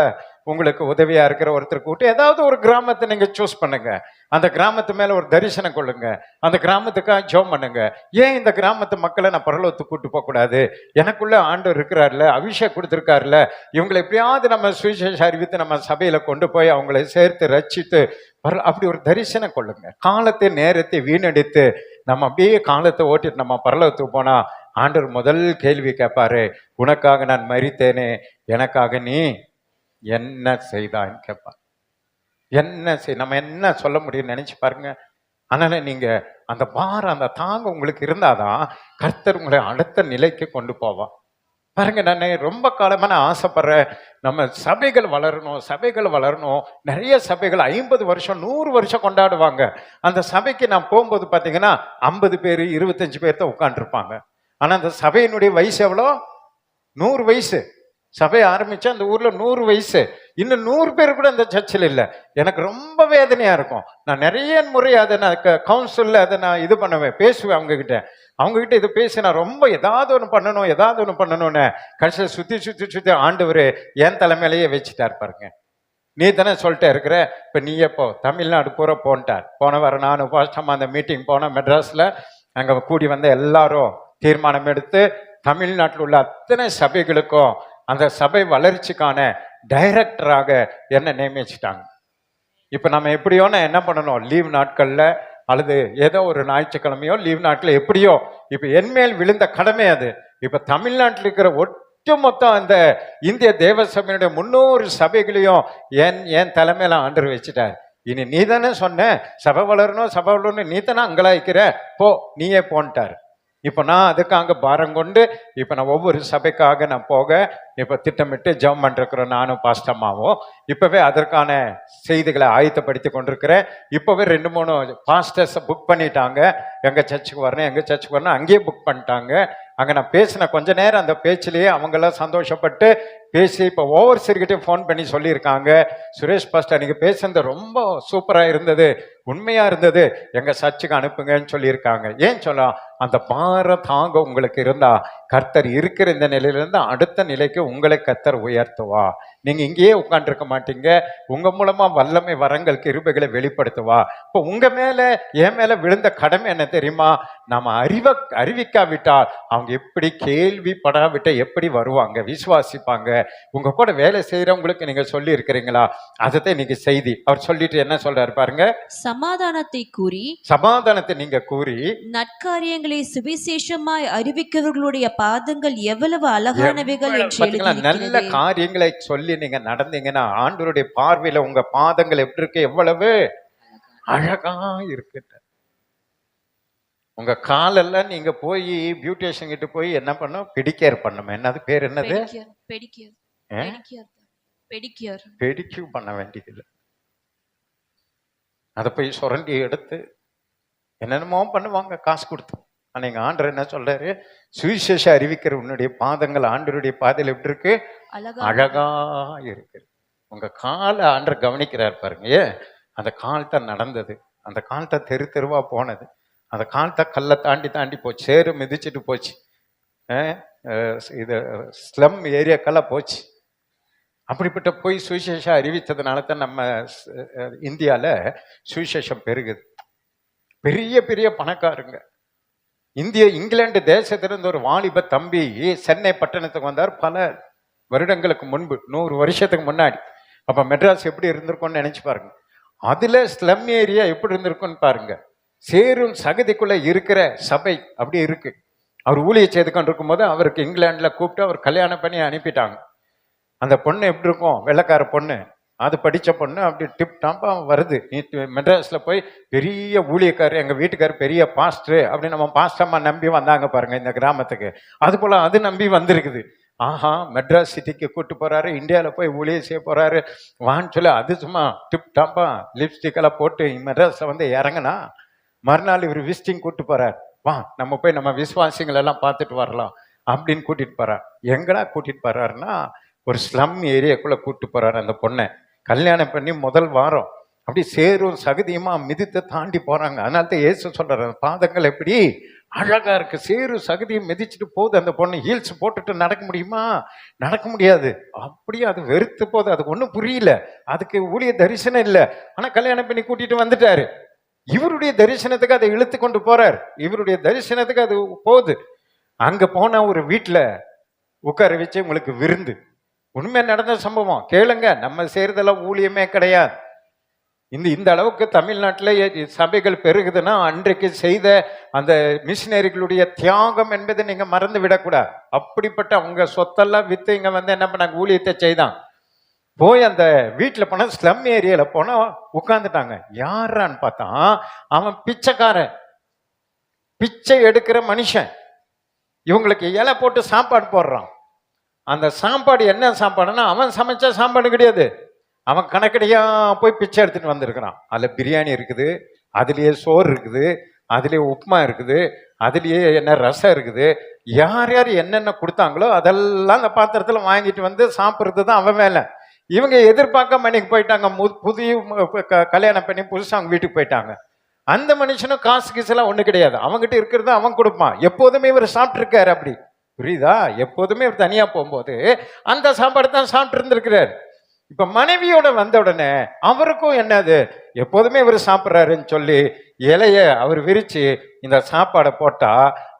Speaker 1: உங்களுக்கு உதவியா இருக்கிற ஒருத்தர் கூட்டி ஏதாவது ஒரு கிராமத்தை நீங்க சூஸ் பண்ணுங்க. அந்த கிராமத்து மேல ஒரு தரிசனம் கொள்ளுங்க. அந்த கிராமத்துக்காக ஜெபம் பண்ணுங்க. ஏன் இந்த கிராமத்து மக்களை நான் பரலோகத்துக்கு கூட்டு போக கூடாது? எனக்குள்ள ஆண்டவர் இருக்கிறார்ல, அபிஷேகம் கொடுத்துருக்காருல, இவங்களை எப்படியாவது நம்ம சுவிசேஷ அறிவித்து நம்ம சபையில கொண்டு போய் அவங்களை சேர்த்து ரட்சித்து அப்படி ஒரு தரிசனம் கொள்ளுங்க. காலத்தை நேரத்தை வீணடித்து நம்ம அப்படியே காலத்தை ஓட்டிட்டு நம்ம பரலோகத்துக்கு போனா ஆண்டவர் முதல் கேள்வி கேட்பாரு, உனக்காக நான் மரித்தேனே, எனக்காக நீ என்ன செய்தான்னு கேட்பார். என்ன நம்ம என்ன சொல்ல முடியும்னு நினைச்சு பாருங்க. அதனால நீங்க அந்த பாரம், அந்த தாங்க உங்களுக்கு இருந்தாதான் கர்த்தர் உங்களை அடுத்த நிலைக்கு கொண்டு போவான். பாருங்க, நான் ரொம்ப காலமா நான் ஆசைப்படுறேன், நம்ம சபைகள் வளரணும், சபைகள் வளரணும். நிறைய சபைகள் 50 வருஷம் 100 வருஷம் கொண்டாடுவாங்க. அந்த சபைக்கு நான் போகும்போது பார்த்தீங்கன்னா 50 பேர் 25 பேர் தான் உட்காந்துருப்பாங்க. ஆனா அந்த சபையினுடைய வயசு எவ்வளோ? 100 வயசு. சபை ஆரம்பிச்சா அந்த ஊர்ல 100 வயசு. இன்னும் 100 பேர் கூட அந்த சர்ச்சில் இல்லை. எனக்கு ரொம்ப வேதனையா இருக்கும். நான் நிறைய முறை அதை நான் கவுன்சிலில் அதை நான் இது பண்ணுவேன், பேசுவேன் அவங்க கிட்ட இது பேசி நான் ரொம்ப ஏதாவது ஒன்று பண்ணணும்னு கடைசியில் சுத்தி ஆண்டவர் என் தலைமையிலேயே வச்சுட்டார். பாருங்க, நீ தானே சொல்லிட்டே இருக்கிற, இப்போ நீ எப்போ தமிழ்நாடு பூரா போன்ட்டார். போன வாரம் நானும் பாஸ்டமா அந்த மீட்டிங் போனேன் மெட்ராஸில். அங்கே கூடி வந்த எல்லாரும் தீர்மானம் எடுத்து தமிழ்நாட்டில் உள்ள அத்தனை சபைகளுக்கும் அந்த சபை வளர்ச்சிக்கான டைரக்டராக என்ன நியமிச்சிட்டாங்க. இப்போ நம்ம எப்படியோன்னு என்ன பண்ணணும், லீவ் நாட்களில் அல்லது ஏதோ ஒரு ஞாயிற்றுக்கிழமையோ லீவ் நாட்கள் எப்படியோ இப்போ என்மேல் விழுந்த கடமை அது. இப்போ தமிழ்நாட்டில் இருக்கிற ஒட்டுமொத்தம் அந்த இந்திய தேவ சபையினுடைய 300 சபைகளையும் என் தலைமையில ஆண்டவர் வச்சுட்டார். இனி நீ தானே சொன்ன சபை வளரணும் நீ தானே அங்கலாய்க்கிற, போ நீயே போன்ட்டார். இப்போ நான் அதுக்காக பாரம் கொண்டு இப்போ நான் ஒவ்வொரு சபைக்காக நான் போக இப்போ திட்டமிட்டு ஜெபம் பண்ணிருக்கிறோம். நானும் பாஸ்டம்மாவும் இப்போவே அதற்கான செய்திகளை ஆயத்தப்படுத்தி கொண்டிருக்கிறேன். இப்போவே 2-3 பாஸ்டர்ஸை புக் பண்ணிட்டாங்க. எங்கள் சர்ச்சுக்கு வரணும் அங்கேயே புக் பண்ணிட்டாங்க. அங்கே நான் பேசின கொஞ்ச நேரம் அந்த பேச்சிலேயே அவங்கெல்லாம் சந்தோஷப்பட்டு பேசி இப்போ ஓவர்சீர்கிட்டே ஃபோன் பண்ணி சொல்லியிருக்காங்க, சுரேஷ் பாஸ்டர் நீங்கள் பேசுனது ரொம்ப சூப்பராக இருந்தது, உண்மையாக இருந்தது, எங்கள் சர்ச்சுக்கு அனுப்புங்கன்னு சொல்லியிருக்காங்க. ஏன் சொல்லலாம், அந்த பார தாங்க உங்களுக்கு இருந்தா கர்த்தர் இருக்கிற இந்த நிலையிலிருந்து அடுத்த நிலைக்கு உங்களை கர்த்தர் உயர்த்துவா. நீங்க இங்கேயே உட்காந்துருக்க மாட்டீங்க. உங்க மூலமா வல்லமை வரங்கள் கிருபைகளை வெளிப்படுத்துவா. இப்போ உங்க மேல என் மேல விழுந்த கடமை என்ன தெரியுமா, நாம அறிவிக்காவிட்டால் அவங்க எப்படி கேள்விப்படாவிட்ட எப்படி வருவாங்க, விசுவாசிப்பாங்க. உங்க கூட வேலை செய்யறவங்களுக்கு நீங்க சொல்லி இருக்கிறீங்களா, அதுதான் இன்னைக்கு செய்தி. அவர் சொல்லிட்டு என்ன சொல்றாரு பாருங்க, சமாதானத்தை நீங்க கூறி
Speaker 2: நற்காரியங்களை சுவிசேஷமாய் அறிவிக்கிறவர்களுடைய பாதங்கள் எவ்வளவு அழகானவைகள் என்று எழுதியிருக்கிறது.
Speaker 1: நல்ல காரியங்களை சொல்லி நீங்க நடந்தீங்கன்னா ஆண்டவருடைய பார்வையில உங்க பாதங்கள் எப்படி இருக்கு, எவ்வளவு அழகா இருக்கு. உங்க காலெல்லாம் நீங்க போய் பியூட்டிஷியன் கிட்ட போய் என்ன பண்ணும், பெடிகேர் பண்ணும். என்னது பேர், என்னது, பெடிக்யூர் பண்ண வேண்டியதில்லை. அதை போய் சுரண்டி எடுத்து என்னென்னமோ பண்ணுவாங்க காசு கொடுத்து. நீங்க ஆண்டவர் என்ன சொல்றாரு, சுவிசேஷ அறிவிக்கிற உன்னுடைய பாதங்கள் ஆண்டவருடைய பாதையில் எப்படி இருக்கு, அழகா இருக்கு. உங்க காலை ஆண்டவர் கவனிக்கிறார் பாருங்க. அந்த கால் தான் நடந்தது, அந்த கால் தான் தெரு தெருவா போனது, அந்த கால் தான் கல்லை தாண்டி போச்சு, சேரு மிதிச்சுட்டு போச்சு, இது ஸ்லம் ஏரியாக்கெல்லாம் போச்சு. அப்படிப்பட்ட போய் சுவிசேஷம் அறிவித்ததுனால தான் நம்ம இந்தியாவில் சுவிசேஷம் பெருகுது. பெரிய பெரிய பணக்காரங்க, இங்கிலாந்து தேசத்திலிருந்து ஒரு வாலிப தம்பி சென்னை பட்டணத்துக்கு வந்தார் பல வருடங்களுக்கு முன்பு, 100 வருஷத்துக்கு முன்னாடி. அப்போ மெட்ராஸ் எப்படி இருந்திருக்கும்னு நினைச்சு பாருங்க. அதுல ஸ்லம் ஏரியா எப்படி இருந்திருக்கும்னு பாருங்க. சேரும் சகதிக்குள்ள இருக்கிற சபை அப்படி இருக்கு. அவர் ஊழிய செய்து கொண்டு இருக்கும்போது அவருக்கு இங்கிலாந்துல கூப்பிட்டு அவர் கல்யாணம் பண்ணி அனுப்பிட்டாங்க. அந்த பொண்ணு எப்படி இருக்கும், வெள்ளைக்கார பொண்ணு, அது படித்த பொண்ணு, அப்படி டிப் டாப்பா வருது. மெட்ராஸில் போய் பெரிய ஊழியக்காரர், எங்கள் வீட்டுக்காரர் பெரிய பாஸ்டரு அப்படி நம்ம பாஸ்டம்மா நம்பி வந்தாங்க பாருங்க இந்த கிராமத்துக்கு. அது போல் அது நம்பி வந்திருக்குது. ஆஹா, மெட்ராஸ் சிட்டிக்கு கூப்பிட்டு போகிறாரு, இந்தியாவில் போய் ஊழிய செய்ய போகிறாரு வான்னு சொல்லி அது சும்மா டிப் டாப்பா லிப்ஸ்டிக்கெல்லாம் போட்டு மெட்ராஸில் வந்து இறங்கினா மறுநாள் இவர் விசிட்டிங் கூப்பிட்டு போகிறார். வா நம்ம போய் நம்ம விசுவாசிங்களெல்லாம் பார்த்துட்டு வரலாம் அப்படின்னு கூட்டிகிட்டு போகிறார். எங்கடா கூட்டிகிட்டு போகிறாருன்னா ஒரு ஸ்லம் ஏரியாக்குள்ளே கூப்பிட்டு போகிறாரு. அந்த பொண்ணை கல்யாணம் பண்ணி முதல் வாரம் அப்படி சேரும் சகதியுமா மிதித்து தாண்டி போகிறாங்க. அதனால தான் இயேசு சொல்கிறார், அந்த பாதங்கள் எப்படி அழகா இருக்கு, சேரும் சகதியும் மிதிச்சுட்டு போகுது. அந்த பொண்ணு ஹீல்ஸ் போட்டுட்டு நடக்க முடியுமா, நடக்க முடியாது. அப்படியே அது வெறுத்து போகுது, அதுக்கு ஒன்றும் புரியல, அதுக்கு ஊழிய தரிசனம் இல்லை. ஆனால் கல்யாணம் பண்ணி கூட்டிட்டு வந்துட்டாரு. இவருடைய தரிசனத்துக்கு அதை இழுத்து கொண்டு போறார், இவருடைய தரிசனத்துக்கு அது போகுது. அங்க போன ஒரு வீட்டில் உட்கார வச்சு உங்களுக்கு விருந்து, உண்மை நடந்த சம்பவம் கேளுங்க. நம்ம செய்யறதெல்லாம் ஊழியமே கிடையாது. இந்த அளவுக்கு தமிழ்நாட்டில் சபைகள் பெருகுதுன்னா அன்றைக்கு செய்த அந்த மிஷினரிகளுடைய தியாகம் என்பதை நீங்க மறந்து விடக்கூடாது. அப்படிப்பட்ட அவங்க சொத்தெல்லாம் வித்து இங்க வந்து என்ன பண்ணாங்க, ஊழியத்தை செய்தான். போய் அந்த வீட்டில் போன ஸ்லம் ஏரியால போனா உட்காந்துட்டாங்க. யாரான்னு பார்த்தா அவன் பிச்சைக்காரன், பிச்சை எடுக்கிற மனுஷன். இவங்களுக்கு இலை போட்டு சாப்பாடு போடுறான். அந்த சாப்பாடு என்ன சாப்பாடுன்னா அவன் சமைச்ச சாப்பாடு கிடையாது, அவன் கணக்கடியா போய் பிச்சை எடுத்துட்டு வந்திருக்கிறான். அதில் பிரியாணி இருக்குது, அதுலேயே சோறு இருக்குது, அதுலேயே உப்புமா இருக்குது, அதுலேயே என்ன ரசம் இருக்குது. யார் யார் என்னென்ன கொடுத்தாங்களோ அதெல்லாம் அந்த பாத்திரத்தில் வாங்கிட்டு வந்து சாப்பிட்றது தான் அவன் வேலை. இவங்க எதிர்பார்க்க மணிக்கு போயிட்டாங்க, புதிய கல்யாணம் பண்ணி புதுசாக அவங்க வீட்டுக்கு போயிட்டாங்க. அந்த மனுஷனும் காசு கீசெல்லாம் ஒன்றும் கிடையாது, அவங்ககிட்ட இருக்கிறது அவன் கொடுப்பான். எப்போதுமே இவர் சாப்பிட்ருக்காரு, அப்படி புரியுதா? எப்போதுமே இவர் தனியா போகும்போது அந்த சாப்பாடு தான் சாப்பிட்டு இருந்திருக்கிறார். இப்ப மனைவியோட வந்த உடனே அவருக்கும் என்னது, எப்போதுமே இவர் சாப்பிட்றாருன்னு சொல்லி இலைய அவர் விரிச்சு இந்த சாப்பாடை போட்டா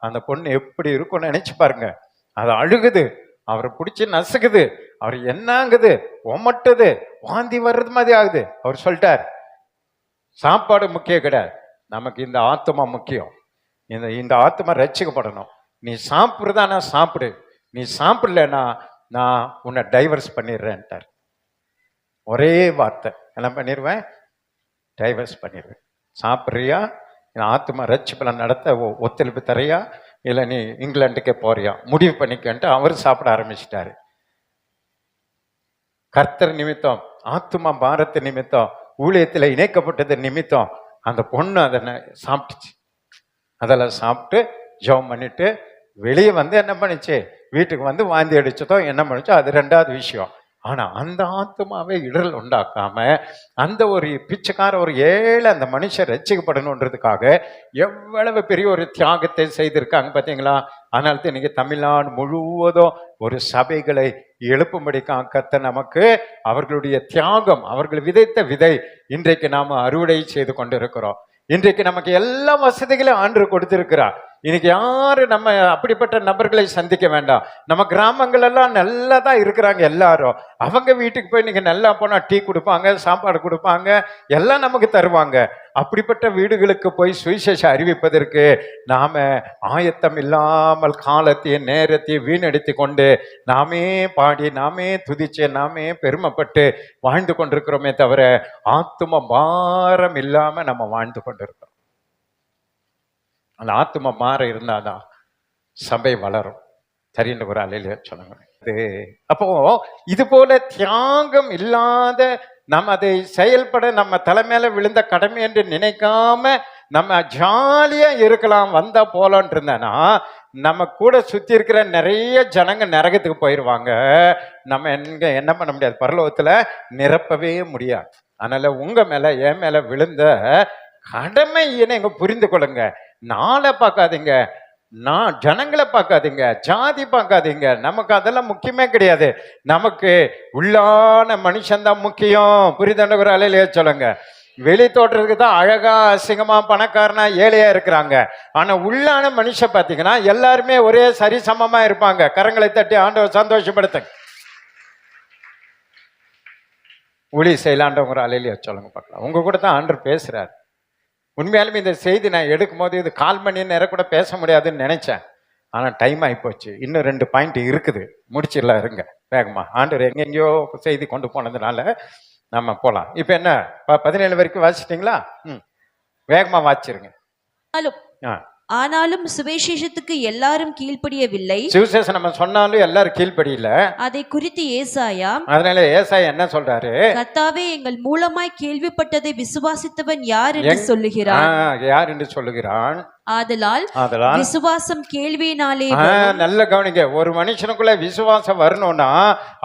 Speaker 1: அந்த பொண்ணு எப்படி இருக்கும்னு நினைச்சு பாருங்க. அது அழுகுது. அவரை பிடிச்சி நசுக்குது, அவர் என்னங்குது, ஒமட்டுது, வாந்தி வர்றது மாதிரி ஆகுது. அவர் சொல்லிட்டார், சாப்பாடு முக்கியம் கிடையாது, நமக்கு இந்த ஆத்மா முக்கியம். இந்த ஆத்மா ரட்சிக்கப்படணும். நீ சாப்பிடுறதானா சாப்பிடு, நீ சாப்பிடலன்னா நான் உன்னை டைவர்ஸ் பண்ணிடுறேன்ட்டார். ஒரே வார்த்தை, என்ன பண்ணிடுவேன்? டைவர்ஸ் பண்ணிடுவேன். சாப்பிட்றியா, ஆத்மா ரட்சிப்பை நடத்த ஒத்துழைப்பு தரையா, இல்லை நீ இங்கிலாந்துக்கே போறியா, முடிவு பண்ணிக்கன்ட்டு அவர் சாப்பிட ஆரம்பிச்சிட்டாரு. கர்த்தர் நிமித்தம், ஆத்மா பாரத்து நிமித்தம், ஊழியத்தில் இணைக்கப்பட்டது நிமித்தம் அந்த பொண்ணு அதை சாப்பிட்டுச்சு. அதெல்லாம் சாப்பிட்டு ஜெபம் பண்ணிட்டு வெளியே வந்து என்ன பண்ணிச்சு, வீட்டுக்கு வந்து வாந்தி அடிச்சதோ என்ன பண்ணிச்சோ அது ரெண்டாவது விஷயம். ஆனா அந்த ஆத்மாவை இடரல் உண்டாக்காம அந்த ஒரு பிச்சைக்கார ஒரு ஏழை அந்த மனுஷன் ரட்சிக்கப்படணுன்றதுக்காக எவ்வளவு பெரிய ஒரு தியாகத்தை செய்திருக்காங்க பார்த்தீங்களா? அதனால இன்னைக்கு தமிழ்நாடு முழுவதும் ஒரு சபைகளை எழுப்பும்படி கர்த்தர் நமக்கு அவர்களுடைய தியாகம், அவர்கள் விதைத்த விதை இன்றைக்கு நாம அறுவடை செய்து கொண்டிருக்கிறோம். இன்றைக்கு நமக்கு எல்லா வசதிகளையும் ஆண்டு கொடுத்திருக்கிறார். இன்னைக்கு யாரு நம்ம அப்படிப்பட்ட நபர்களை சந்திக்க வேண்டாம். நம்ம கிராமங்கள் எல்லாம் நல்லா தான் இருக்கிறாங்க எல்லாரும். அவங்க வீட்டுக்கு போய் நீங்க நல்லா போனா டீ கொடுப்பாங்க, சாப்பாடு கொடுப்பாங்க, எல்லாம் நமக்கு தருவாங்க. அப்படிப்பட்ட வீடுகளுக்கு போய் சுவிசேஷம் அறிவிப்பதற்கு நாம ஆயத்தம் இல்லாமல் காலத்தையும் நேரத்தையும் வீணடித்து கொண்டு நாமே பாடி, நாமே துதிச்சு, நாமே பெருமைப்பட்டு வாழ்ந்து கொண்டிருக்கிறோமே தவிர ஆத்தும பாரம் இல்லாம நம்ம வாழ்ந்து கொண்டிருக்கிறோம். அந்த ஆத்தும பாரம் இருந்தாதான் சபை வளரும். சரின்னு ஒரு அலையில சொன்னாங்க. அப்போ இது போல தியாகம் இல்லாத நம்ம அதை செயல்பட நம்ம தலைமையில விழுந்த கடமை என்று நினைக்காம நம்ம ஜாலியா இருக்கலாம், வந்தா போலான் இருந்தேன்னா நம்ம கூட சுத்தி இருக்கிற நிறைய ஜனங்க நரகத்துக்கு போயிடுவாங்க. நம்ம என்ன பண்ண முடியாது, பரலோகத்துல நிரப்பவே முடியாது. அதனால உங்க மேல என் மேல விழுந்த கடமை நீங்க புரிந்து கொள்ளுங்க. நாளை பார்க்காதீங்க, நான் ஜனங்களை பார்க்காதீங்க, ஜாதி பார்க்காதீங்க, நமக்கு அதெல்லாம் முக்கியமே கிடையாது. நமக்கு உள்ளான மனுஷன்தான் முக்கியம். புரிதண்டவர் அலையிலேயே சொல்லுங்க. வெளி தோற்றத்துக்கு தான் அழகா அசிங்கமா பணக்காரனா ஏழையா இருக்கிறாங்க. ஆனா உள்ளான மனுஷன் பார்த்தீங்கன்னா எல்லாருமே ஒரே சரிசமமா இருப்பாங்க. கரங்களை தட்டி ஆண்டவர் சந்தோஷப்படுத்துங்க. ஊழி செய்யலான்றவங்க அலையிலேயே சொல்லுங்க பார்க்கலாம். உங்க கூட தான் ஆண்டவர் பேசுறாரு. உண்மையாலுமே இந்த செய்தி நான் எடுக்கும் போது இது 1/4 மணி நேரம் கூட பேச முடியாதுன்னு நினைச்சேன். ஆனால் டைம் ஆகிப்போச்சு. இன்னும் 2 பாயிண்ட் இருக்குது, முடிச்சிடலாம் இருங்க வேகமா. ஆண்டவர் எங்கெங்கயோ செய்தி கொண்டு போனதுனால நம்ம போகலாம். இப்போ என்ன 17 வரைக்கும் வாசிச்சிட்டிங்களா? வேகமா வாசிச்சிருங்க.
Speaker 2: ஆனாலும் சுவிசேஷத்துக்கு எல்லாரும் கீழ்ப்படியவில்லை.
Speaker 1: சுவிசேஷம் நம்ம சொன்னாலும் எல்லாரும் கீழ்ப்படியில. அதை
Speaker 2: குறித்து ஏசாயா,
Speaker 1: அதனால ஏசாயா என்ன சொல்றாரு?
Speaker 2: கர்த்தாவே எங்கள் மூலமாய் கேள்விப்பட்டதை விசுவாசித்தவன் யார் என்று சொல்லுகிறான்.
Speaker 1: யார் என்று சொல்லுகிறான்.
Speaker 2: ஆதலால் விசுவாசம் கேள்வியினாலே.
Speaker 1: நல்ல கவனிங்க. ஒரு மனுஷனுக்குள்ள விசுவாசம் வரணும்னா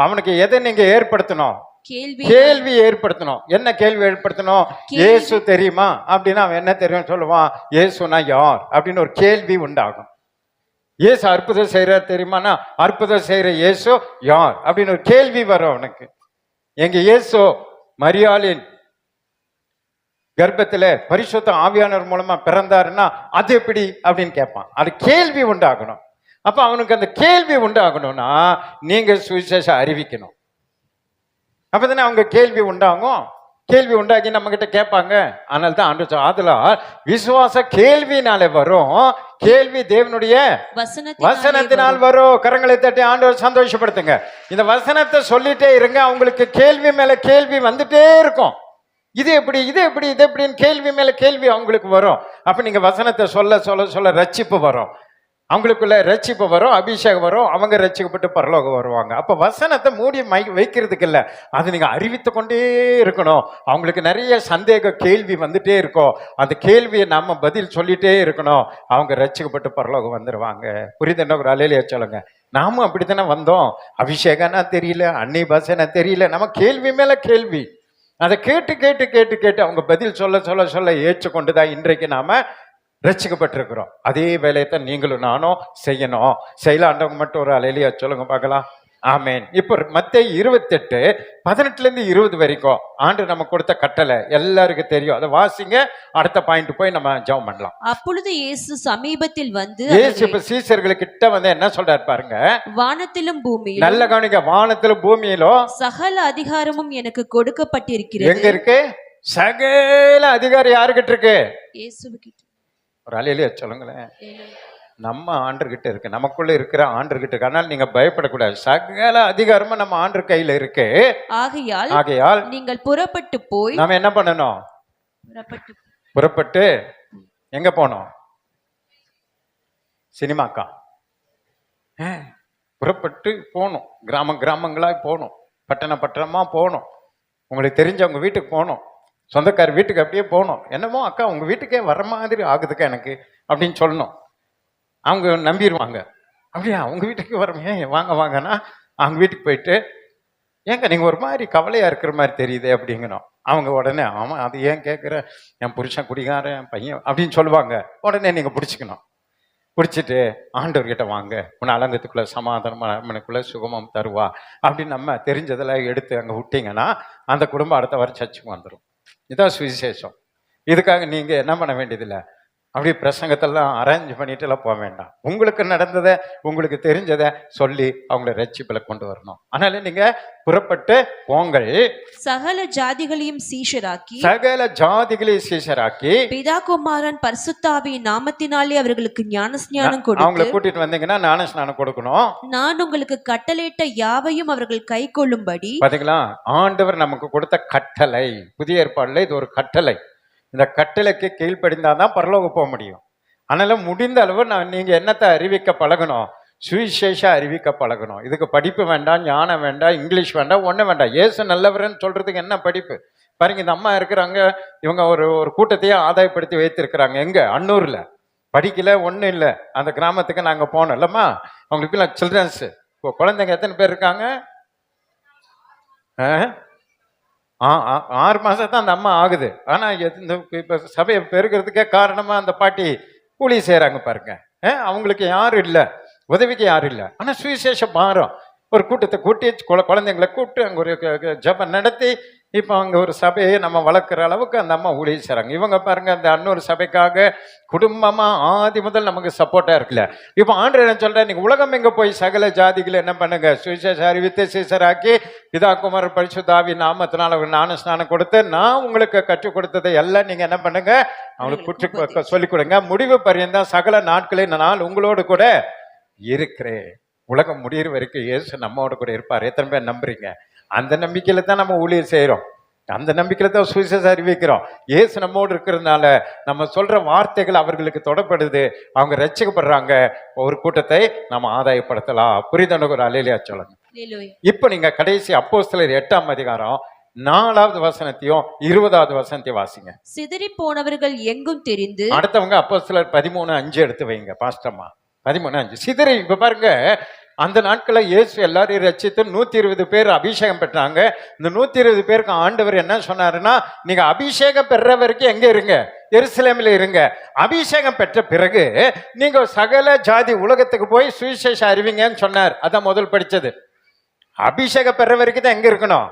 Speaker 1: அவனுக்கு எதை நீங்க ஏற்படுத்தணும்? கேள்வி ஏற்படுத்தணும். என்ன கேள்வி ஏற்படுத்தணும்? இயேசு தெரியுமா அப்படின்னா அவன் என்ன தெரியும் சொல்லுவான்? இயேசுனா யார் அப்படின்னு ஒரு கேள்வி உண்டாகும். இயேசு அற்புதம் செய்யறார் தெரியுமானா அற்புதம் செய்யற இயேசு யார் அப்படின்னு ஒரு கேள்வி வரும் அவனுக்கு. எங்க இயேசு மரியாளின் கர்ப்பத்துல பரிசுத்த ஆவியானவர் மூலமா பிறந்தாருன்னா அது எப்படி அப்படின்னு கேட்பான். அது கேள்வி உண்டாகணும். அப்ப அவனுக்கு அந்த கேள்வி உண்டாகணும்னா நீங்க சுவிசேஷம் அறிவிக்கணும். அப்பதானே அவங்க கேள்வி உண்டாகும். கேள்வி உண்டாக்கி நம்ம கிட்ட கேட்பாங்க. அதனால தான் ஆண்டு ஆதலால் விசுவாச கேள்வினாலே வரும், கேள்வி தேவனுடைய வசனத்தினால் வரும். கரங்களை தட்டி ஆண்டவர் சந்தோஷப்படுத்துங்க. இந்த வசனத்தை சொல்லிட்டே இருங்க, அவங்களுக்கு கேள்வி மேல கேள்வி வந்துட்டே இருக்கும். இது எப்படி, இது எப்படி, இது எப்படின்னு கேள்வி மேல கேள்வி அவங்களுக்கு வரும். அப்ப நீங்க வசனத்தை சொல்ல சொல்ல சொல்ல ரட்சிப்பு வரும். அவங்களுக்குள்ள ரட்சிப்பு வரும், அபிஷேகம் வரும், அவங்க ரட்சிக்கப்பட்டு பரலோகம் வருவாங்க. அப்ப வசனத்தை மூடி வைக்கிறதுக்கு இல்லை, அது நீங்க அறிவித்து கொண்டே இருக்கணும். அவங்களுக்கு நிறைய சந்தேக கேள்வி வந்துட்டே இருக்கும். அந்த கேள்வியை நம்ம பதில் சொல்லிட்டே இருக்கணும். அவங்க ரட்சிக்கப்பட்டு பரலோகம் வந்துருவாங்க. புரியுதுன்னா ஒரு அலையிலேயே சொல்லுங்க. நாமும் அப்படித்தானே வந்தோம். அபிஷேகம்னா தெரியல, அன்னி பாஷைனா தெரியல, நம்ம கேள்வி மேல கேள்வி. அதை கேட்டு கேட்டு கேட்டு கேட்டு அவங்க பதில் சொல்ல சொல்ல சொல்ல ஏற்றுக்கொண்டுதான் இன்றைக்கு நாம ரட்சிக்கப்பட்டிருக்கிறோம். அதே வேலையை தான் நீங்களும் நானும் செய்யணும். செய்யலாண்டவங்க மட்டும் ஒரு அலையிலேயே சொல்லுங்க பார்க்கலாம். ஆமென். இப்போ மத்தேயு 28:18-20 வரைக்கும் ஆண்டு நம்ம கொடுத்த கட்டளை எல்லாருக்கும் தெரியும். அதை வாசிங்க. அடுத்த பாயிண்ட் போய் நம்ம ஜெபம் பண்ணலாம்.
Speaker 2: அப்பொழுது இயேசு சமீபத்தில் வந்து
Speaker 1: இயேசு இப்ப சீசர்களுக்கிட்ட வந்து என்ன சொல்றாரு பாருங்க.
Speaker 2: வானத்திலும் பூமியிலும்
Speaker 1: நல்ல கவனிங்க. வானத்திலும் பூமியிலும்
Speaker 2: சகல அதிகாரமும் எனக்கு கொடுக்கப்பட்டிருக்கிறது.
Speaker 1: எங்க இருக்கு? சகல அதிகாரம் யாருகிட்ட இருக்கு?
Speaker 2: இயேசுவுக்கிட்ட.
Speaker 1: ஒரு அலையிலேயே சொல்லுங்களேன். நம்ம ஆண்டர்கிட்ட இருக்கு, நமக்குள்ள இருக்கிற ஆண்டர்கிட்ட இருக்கு. அதனால நீங்க பயப்படக்கூடாது. சகல அதிகாரமும் நம்ம ஆண்டர் கையில இருக்கு. ஆகையால்
Speaker 2: நீங்கள் புறப்பட்டு போய்
Speaker 1: நாம என்ன பண்ணணும்? புறப்பட்டு எங்க போனோம்? சினிமாக்கா? புறப்பட்டு போகணும். கிராமங்களா போகணும், பட்டணமா போகணும், உங்களுக்கு தெரிஞ்சவங்க வீட்டுக்கு போகணும், சொந்தக்கார வீட்டுக்கு அப்படியே போகணும். என்னமோ அக்கா உங்க வீட்டுக்கே வர மாதிரி ஆகுதுக்கா எனக்கு அப்படின்னு சொல்லணும். அவங்க நம்பிடுவாங்க. அப்படியா உங்க வீட்டுக்கு வரமே, வாங்க வாங்கன்னா அவங்க வீட்டுக்கு போயிட்டு, ஏங்க நீங்க ஒரு மாதிரி கவலையா இருக்கிற மாதிரி தெரியுது அப்படிங்கணும். அவங்க உடனே ஆமா அது ஏன் கேட்குற, என் புருஷன் குடிகாரன், என் பையன் அப்படின்னு சொல்லுவாங்க. உடனே நீங்க பிடிச்சிக்கணும். பிடிச்சிட்டு ஆண்டவர்கிட்ட வாங்க, உன்னை அலங்கத்துக்குள்ள சமாதானக்குள்ள சுகமம் தருவா அப்படின்னு நம்ம தெரிஞ்சதெல்லாம் எடுத்து அங்கே விட்டீங்கன்னா அந்த குடும்பம் அடுத்த வாரம் சர்ச்சுக்கு வந்துடும். இதான் சுவிசேஷம். இதுக்காக நீங்க என்ன பண்ண வேண்டியதில்லை, அப்படியே பிரசங்கத்தெல்லாம் அரேஞ்ச் பண்ணிட்டு எல்லாம் போக வேண்டாம். உங்களுக்கு நடந்ததை, உங்களுக்கு தெரிஞ்சதை சொல்லி அவங்கள ரட்சிப்புல கொண்டு வரணும். அதனால நீங்க புறப்பட்டு போங்கள்,
Speaker 2: சகல ஜாதிகளையும் சீஷராக்கி பிதா குமாரன் பரிசுத்தாவியின் நாமத்தினாலே அவர்களுக்கு ஞானஸ்நானம் கொடுத்து,
Speaker 1: அவங்களை கூட்டிட்டு வந்தீங்கன்னா ஞானஸ்நானம் கொடுக்கணும். நான்
Speaker 2: உங்களுக்கு கட்டளையிட்ட யாவையும் அவர்கள் கை கொள்ளும்படி.
Speaker 1: பாத்தீங்களா, ஆண்டவர் நமக்கு கொடுத்த கட்டளை. புதிய ஏற்பாடுல இது ஒரு கட்டளை. இந்த கட்டளைக்கு கீழ்ப்படிந்தாதான் பரலோகம் போக முடியும். அதனால முடிந்த அளவு நீங்க என்னத்தை அறிவிக்க பழகணும்? சுவிசேஷம் அறிவிக்க பழகணும். இதுக்கு படிப்பு வேண்டாம், ஞானம் வேண்டாம், இங்கிலீஷ் வேண்டாம், ஒன்றும் வேண்டாம். இயேசு நல்லவர்னு சொல்றதுக்கு என்ன படிப்பு? பாருங்க, இந்த அம்மா இருக்கிறாங்க, இவங்க ஒரு கூட்டத்தையே ஆதாயப்படுத்தி வைத்திருக்கிறாங்க. எங்க? அன்னூர்ல. படிக்கல, ஒன்றும் இல்லை. அந்த கிராமத்துக்கு நாங்கள் போனோம் இல்லம்மா. அவங்களுக்கு சில்ட்ரன்ஸ் குழந்தைங்க எத்தனை பேர் இருக்காங்க? 6 மாசம் தான் அந்த அம்மா ஆகுது. ஆனா இப்ப சபையை பெருக்கிறதுக்கே காரணமா அந்த பாட்டி கூலி செய்யறாங்க பாருங்க. அவங்களுக்கு யாரும் இல்லை, உதவிக்கு யாரும் இல்லை. ஆனா சுவிசேஷம் பாரம். ஒரு கூட்டத்தை கூட்டி குழந்தைங்களை கூப்பிட்டு அங்க ஒரு ஜபம் நடத்தி இப்போ அங்கே ஒரு சபையை நம்ம வளர்க்குற அளவுக்கு அந்த அம்மா ஊழிய செய்கிறாங்க. இவங்க பாருங்க, அந்த அன்னொரு சபைக்காக குடும்பமாக ஆதி முதல் நமக்கு சப்போர்ட்டாக இருக்குல்ல. இப்போ ஆண்டவர் என்ன சொல்கிறேன், நீங்கள் உலகம் எங்கே போய் சகல ஜாதிகளை என்ன பண்ணுங்க, சுவிசேஷ அறிவித்து சீசராக்கி பிதா குமாரன் பரிசுத்தாவியின் நாமத்தினால் அவங்க ஞானஸ்நானம் கொடுத்து நான் உங்களுக்கு கற்றுக் கொடுத்ததை எல்லாம் நீங்கள் என்ன பண்ணுங்க, அவங்களுக்கு சொல்லிக் கொடுங்க. முடிவு பரியந்தான் சகல நாட்களில் நான் உங்களோடு கூட இருக்கிறேன். உலகம் முடிகிற வரைக்கும் இயேசு நம்மோட கூட இருப்பார். எத்தனை பேர் நம்புறீங்க? அந்த நம்பிக்கையில தான் நம்ம ஊழியர் செய்யறோம், அந்த நம்பிக்கையில தான் சுவிசேஷம் அறிவிக்கிறோம். இயேசு நம்மோடு இருக்கிறதுனால நம்ம சொல்ற வார்த்தைகள் அவர்களுக்கு தொடப்படுது, அவங்க ரட்சிக்கப்படுறாங்க. ஒரு கூட்டத்தை நம்ம ஆதாயப்படுத்தலாம். புரிதன ஒரு அலையிலையா சொல்லுங்க. இப்ப நீங்க கடைசி அப்போஸ்தலர் 8ஆம் அதிகாரம் 4வது வசனத்தையும் 20வது வசனத்தையும் வாசிங்க.
Speaker 2: சிதறி போனவர்கள் எங்கும் தெரிந்து.
Speaker 1: அடுத்தவங்க அப்போஸ்தலர் 13:5 எடுத்து வைங்க பாஸ்டம்மா. 13:5 சிதறி. இப்ப பாருங்க, அந்த நாட்கள இயேசு எல்லாரையும் ரட்சித்து 120 பேர் அபிஷேகம் பெற்றாங்க. இந்த 120 பேருக்கு ஆண்டவர் என்ன சொன்னாருன்னா, நீங்க அபிஷேகம் பெற வரைக்கும் எங்க இருங்க, எருசலேமில் இருங்க. அபிஷேகம் பெற்ற பிறகு நீங்க சகல ஜாதி உலகத்துக்கு போய் சுவிசேஷம் அறிவிங்கன்னு சொன்னார். அதான் முதல் படிச்சது. அபிஷேகம் பெற வரைக்கும் தான் எங்க இருக்கணும்,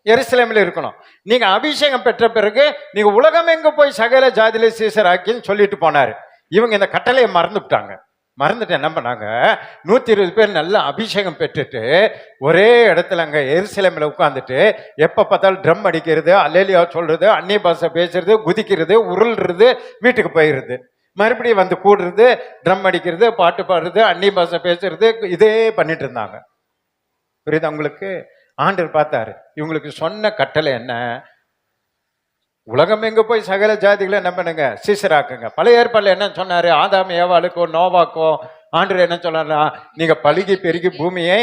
Speaker 1: எருசலேமில் இருக்கணும். நீங்க அபிஷேகம் பெற்ற பிறகு நீங்க உலகம் எங்க போய் சகல ஜாதியில சீசராக்கின்னு சொல்லிட்டு போனாரு. இவங்க இந்த கட்டளையை மறந்துவிட்டாங்க. மறந்துட்டு என்ன பண்ணாங்க, 120 பேர் நல்ல அபிஷேகம் பெற்றுட்டு ஒரே இடத்துல அங்கே எருசலேமில் உட்காந்துட்டு எப்போ பார்த்தாலும் ட்ரம் அடிக்கிறது, அல்லேலியா சொல்றது, அந்நிய பாஷை பேசுறது, குதிக்கிறது, உருள்றது, வீட்டுக்கு போயிடுறது, மறுபடியும் வந்து கூடுறது, ட்ரம் அடிக்கிறது, பாட்டு பாடுறது, அந்நிய பாஷை பேசுறது, இதே பண்ணிட்டு இருந்தாங்க. புரியுது உங்களுக்கு? ஆண்டவர் பார்த்தாரு, இவங்களுக்கு சொன்ன கட்டளை என்ன, உலகம் எங்க போய் சகல ஜாதிகளை என்ன பண்ணுங்க, சீசராக்குங்க. பழைய ஏற்பாடுல என்ன சொன்னாரு, ஆதாம் ஏவாளுக்கோ நோவாக்கோ ஆண்டவர் என்ன சொன்னாரா, நீங்க பலுகி பெருகி பூமியை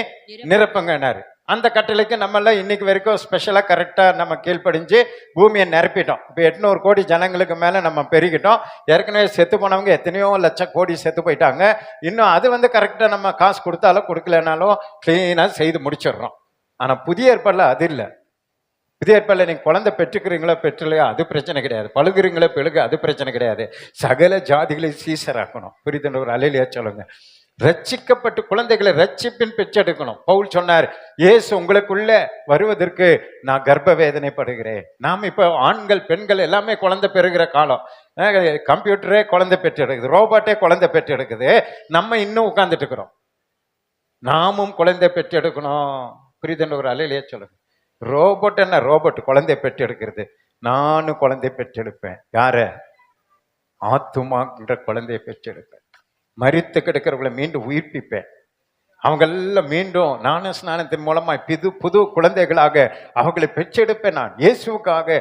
Speaker 1: நிரப்புங்கன்னாரு. அந்த கட்டளைக்கு நம்ம எல்லாம் இன்னைக்கு வரைக்கும் ஸ்பெஷலா கரெக்டா நம்ம கீழ்ப்படிஞ்சு பூமியை நிரப்பிட்டோம். இப்போ 800 கோடி ஜனங்களுக்கு மேல நம்ம பெருகிட்டோம். ஏற்கனவே செத்து போனவங்க எத்தனையோ லட்சம் கோடி செத்து போயிட்டாங்க. இன்னும் அது கரெக்டா நம்ம காசு கொடுத்தாலும் கொடுக்கலனாலும் கிளீனா செய்து முடிச்சிடுறோம். ஆனா புதிய ஏற்பாடுல அது இல்லை. புதிய ஏற்பாடுல நீங்க குழந்தை பெற்றுக்கிறீங்களோ பெற்றுலையோ அது பிரச்சனை கிடையாது, பழுகுறீங்களோ பெழுகு அது பிரச்சனை கிடையாது. சகல ஜாதிகளை சீசராக்கணும். புரியுதுன்னு ஒரு அலையிலையா சொல்லுங்க. ரட்சிக்கப்பட்டு குழந்தைகளை ரட்சிப்பின் பெற்றெடுக்கணும். பவுல் சொன்னார், இயேசு உங்களுக்குள்ள வருவதற்கு நான் கர்ப்ப வேதனைப்படுகிறேன். நாம் இப்ப ஆண்கள் பெண்கள் எல்லாமே குழந்தை பெறுகிற காலம். கம்ப்யூட்டரே குழந்தை பெற்றெடுக்குது, ரோபோட்டே குழந்தை பெற்றெடுக்குது. நம்ம இன்னும் உட்கார்ந்துட்டு இருக்கிறோம். நாமும் குழந்தை பெற்றெடுக்கணும். புரியுதுன்னு ஒரு அலையிலேயே சொல்லுங்க. ரோபோட் என்ன, ரோபோட் குழந்தை பெற்றெடுக்கிறது. நானும் குழந்தை பெற்றெடுப்பேன். யார? ஆத்துமான்ற குழந்தையை பெற்றெடுப்பேன். மரித்து கிடக்கிறவங்களை மீண்டும் உயிர்ப்பிப்பேன். அவங்களெல்லாம் மீண்டும் ஞான ஸ்நானத்தின் மூலமாய் புது குழந்தைகளாக அவங்களை பெற்றெடுப்பேன். நான் இயேசுவுக்காக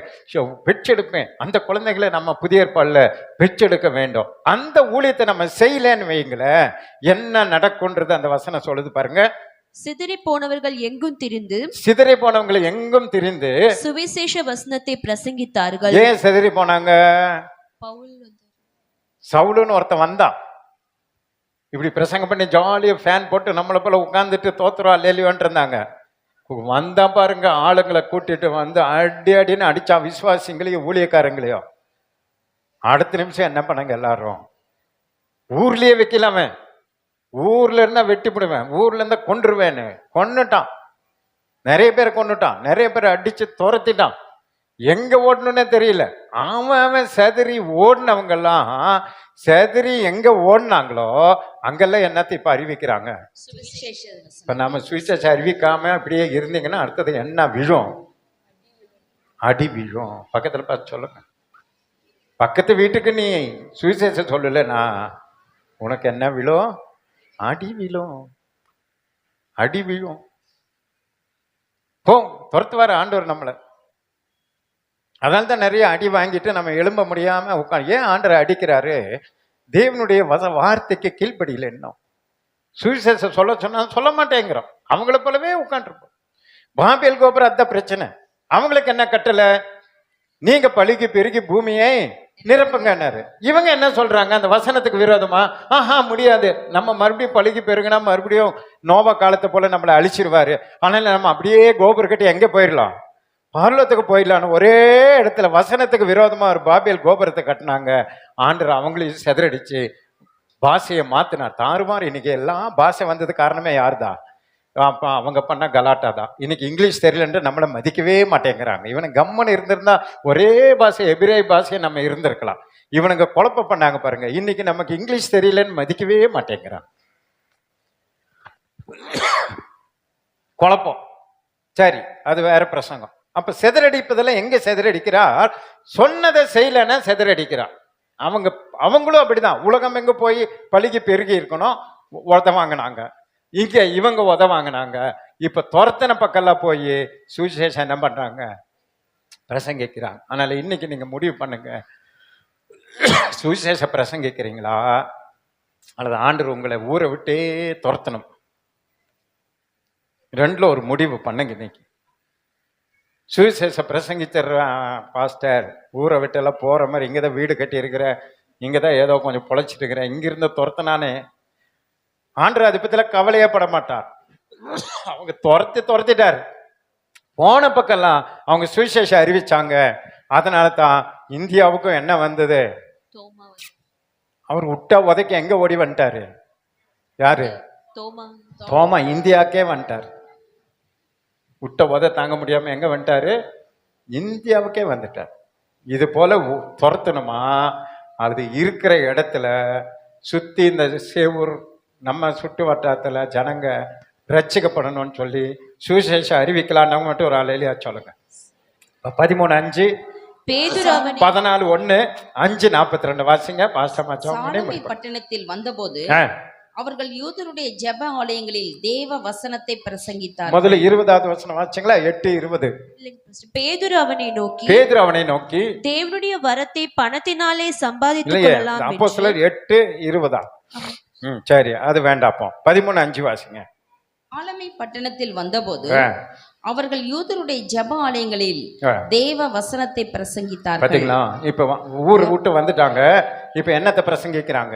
Speaker 1: பெற்றெடுப்பேன். அந்த குழந்தைகளை நம்ம புதிய ஏற்பாடுல பெற்றெடுக்க வேண்டும். அந்த ஊழியத்தை நம்ம செய்யலன்னு வைங்களேன், என்ன நடக்கும்ன்றது அந்த வசனம் சொல்லுது பாருங்க.
Speaker 2: சிதறி போனவர்கள் எங்கும் திரிந்து,
Speaker 1: சிதறி போனவங்களை எங்கும் திரிந்து
Speaker 2: சுவிசேஷ வசனத்தை பிரசங்கித்தார்கள்.
Speaker 1: ஏன் சிதறி போனாங்க? சவுலுன்னு ஒருத்தன் வந்தான், இப்படி பிரசங்கம் பண்ணி ஜாலியாக ஃபேன் போட்டு நம்மளை போல உட்காந்துட்டு தோத்துறோம் அல்லேலியோன்னு இருந்தாங்க. வந்தா பாருங்க, ஆளுங்களை கூட்டிட்டு வந்து அடின்னு அடிச்சான், விசுவாசிங்களையும் ஊழியக்காரங்களையும். அடுத்த நிமிஷம் என்ன பண்ணாங்க எல்லாரும்? ஊர்லயே வைக்கலாமே, ஊர்ல இருந்தா வெட்டி போடுவேன், ஊர்ல இருந்தா கொன்றுவேன்னு கொன்னுட்டான். நிறைய பேர் கொன்னுட்டான், நிறைய பேர் அடிச்சு துரத்திட்டான். எங்க ஓடணும்னே தெரியல. அவன் செதறி ஓடினவங்கெல்லாம் செதறி எங்க ஓடினாங்களோ அங்கெல்லாம் என்னத்தை இப்ப அறிவிக்கிறாங்க. இப்ப நம்ம சுவிசேஷம் அறிவிக்காம அப்படியே இருந்தீங்கன்னா அடுத்தது என்ன விழும்? அடி விழும். பக்கத்துல பார்த்து சொல்லுங்க. பக்கத்து வீட்டுக்கு நீ சுவிசேஷம் சொல்லலன்னா உனக்கு என்ன விழும்? அடி விழும். அடி விழும். போ துரத்து வர ஆண்டவர் நம்மளை. அதனால தான் நிறைய அடி வாங்கிட்டு நம்ம எழும்ப முடியாம உட்காந்து. ஏன் ஆண்டரை அடிக்கிறாரு? தேவனுடைய வார்த்தைக்கு கீழ்ப்படியில். இன்னும் சுவிசேஷம் சொல்ல சொன்னா சொல்ல மாட்டேங்கிறோம். அவங்கள போலவே உட்காந்துருப்போம். பாபேல் கோபுரம் அதான் பிரச்சனை. அவங்களுக்கு என்ன கட்டளை? நீங்க பழுகி பெருகி பூமியை நிரப்புங்கன்னாரு. இவங்க என்ன சொல்றாங்க? அந்த வசனத்துக்கு விரோதமா, முடியாது, நம்ம மறுபடியும் பழுகி பெருகினா மறுபடியும் நோவா காலத்தை போல நம்மளை அழிச்சிருவாரு, அதனால நம்ம அப்படியே கோபுரம் கட்டி எங்க போயிடலாம்? பரலோகத்துக்கு போயிடலான்னு ஒரே இடத்துல வசனத்துக்கு விரோதமா ஒரு பாபேல் கோபுரத்தை கட்டினாங்க. ஆண்டவர் அவங்களையும் செதறடிச்சு பாஷையை மாத்தினார், தாறுமாறு. இன்னைக்கு எல்லாம் பாஷை வந்தது காரணமே யாருதான்? அப்பா அவங்க பண்ண கலாட்டா தான். இன்னைக்கு இங்கிலீஷ் தெரியலன்ட்டு நம்மளை மதிக்கவே மாட்டேங்கிறாங்க. இவனுக்கு கம்மன் இருந்திருந்தா ஒரே பாஷை எபிரேய பாஷையை நம்ம இருந்திருக்கலாம். இவனுங்க குழப்பம் பண்ணாங்க பாருங்க. இன்னைக்கு நமக்கு இங்கிலீஷ் தெரியலன்னு மதிக்கவே மாட்டேங்கிறான். குழப்பம். சரி, அது வேற பிரசங்கம். அப்ப செதறடிப்பதெல்லாம் எங்க செதறடிக்கிறார்? சொன்னதை செய்யலன்னா செதறடிக்கிறார். அவங்களும் அப்படிதான். உலகம் எங்க போய் பழுகி பெருகி இருக்கணும், உத வாங்கினாங்க. இங்க இவங்க உத வாங்கினாங்க. இப்ப துரத்தன பக்கம்லாம் போய் சுவிசேஷம் என்ன பண்றாங்க? பிரசங்கிக்கிறாங்க. அதனால இன்னைக்கு நீங்க முடிவு பண்ணுங்க, சுவிசேஷ பிரசங்கிக்கிறீங்களா அல்லது ஆண்டவர் உங்களை ஊரை விட்டே துரத்தணும்? ரெண்டுல ஒரு முடிவு பண்ணுங்க. இன்னைக்கு சுவிசேஷ பிரசங்கித்தர் பாஸ்டர், ஊரை விட்டெல்லாம் போற மாதிரி இங்கதான் வீடு கட்டி இருக்கிற, இங்கதான் ஏதோ கொஞ்சம் பொழைச்சிட்டு இருக்கிறேன், இங்கிருந்த துரத்தினானே, ஆண்டவர் அதை பத்தில கவலையே பட மாட்டார். அவங்க துரத்திட்டாரு. போன பக்கம்லாம் அவங்க சுவிசேஷம் அறிவிச்சாங்க. அதனால தான் இந்தியாவுக்கும் என்ன வந்தது? அவர் விட்டா உதைக்க எங்க ஓடி வந்துட்டாரு? யாரு? தோமா இந்தியாக்கே வந்துட்டார். விட்ட உத தாங்க முடியாம எங்க வந்துட்டாரு? இந்தியாவுக்கே வந்துட்டார். இது போல துரத்தணுமா? அது இருக்கிற இடத்துல சுத்தி இந்த சேவூர் நம்ம சுட்டு வட்டாரத்துல ஜனங்க ரட்சிக்கப்படணும்னு சொல்லி சுவிசேஷம் அறிவிக்கலாம். நம்ம மட்டும் ஒரு ஆளையிலேயே சொல்லுங்க. 13:5 14:1-5:42 வாசிங்க.
Speaker 3: பட்டணத்தில் வந்தபோது அவர்கள் யூதருடைய ஜெப ஆலயங்களில் தேவ வசனத்தை பிரசங்கித்தார். முதல்ல 20வது வசனம் வாசிங்களா? 8:20.
Speaker 2: பேதுரு அவனை நோக்கி தேவனுடைய வரத்தை பணத்தினாலே சம்பாதித்துக் கொள்ளலாம்.
Speaker 1: அப்போஸ்தலர் 8:20. சரி, அது வேண்டாப்போம். 13:5 வாசிங்க.
Speaker 3: ஆலமை பட்டணத்தில் வந்தபோது அவர்கள் யூதருடைய ஜெப ஆலயங்களில் தேவ வசனத்தை பிரசங்கித்தார்கள்.
Speaker 1: பாத்தீங்களா? இப்ப ஊர் விட்டு வந்துட்டாங்க. இப்ப என்னத்தை பிரசங்கிக்கிறாங்க?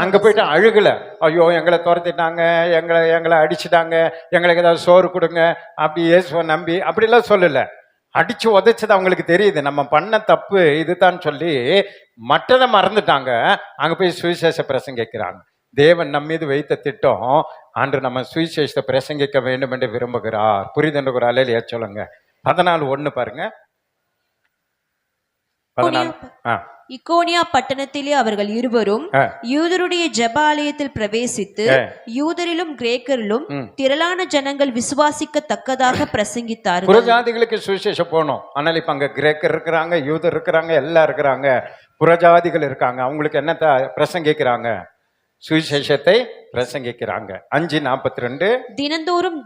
Speaker 1: அங்க போயிட்டு அழுகல, ஐயோ எங்களை துரத்திட்டாங்க, எங்களை அடிச்சுட்டாங்க, எங்களுக்கு ஏதாவது சோறு கொடுங்க, அப்படி இயேசுவை நம்பி அப்படிலாம் சொல்லல. அடிச்சு உதைச்சது அவங்களுக்கு தெரியுது, நம்ம பண்ண தப்பு இதுதான் சொல்லி மற்றதை மறந்துட்டாங்க. அங்க போய் சுவிசேஷ பிரசங்கிக்கிறாங்க. தேவன் நம்ம மீது வைத்த திட்டம். ஆண்டு நம்ம சுவிசேஷத்தை பிரசங்கிக்க வேண்டும் என்று விரும்புகிறார். புரிதென்று ஒரு அலையில சொல்லுங்க. 14:1 பாருங்க. 14.
Speaker 2: இக்கோனியா பட்டணத்திலே அவர்கள் இருவரும் யூதருடைய ஜெப ஆலயத்தில் பிரவேசித்து யூதரிலும் கிரேக்கரிலும் திரளான ஜனங்கள் விசுவாசிக்கத்தக்கதாக பிரசங்கித்தார்கள்.
Speaker 1: புறஜாதிகளுக்கு சுவிசேஷம் போகணும். ஆனால் இப்ப அங்க கிரேக்கர் இருக்கிறாங்க, யூதர் இருக்கிறாங்க, எல்லாம் இருக்கிறாங்க, புறஜாதிகள் இருக்காங்க. அவங்களுக்கு என்னத்தை பிரசங்கிக்கிறாங்க? சுவிசேஷத்தை பிரசங்கிக்கிறாங்க. 5:42
Speaker 2: தினந்தோறும்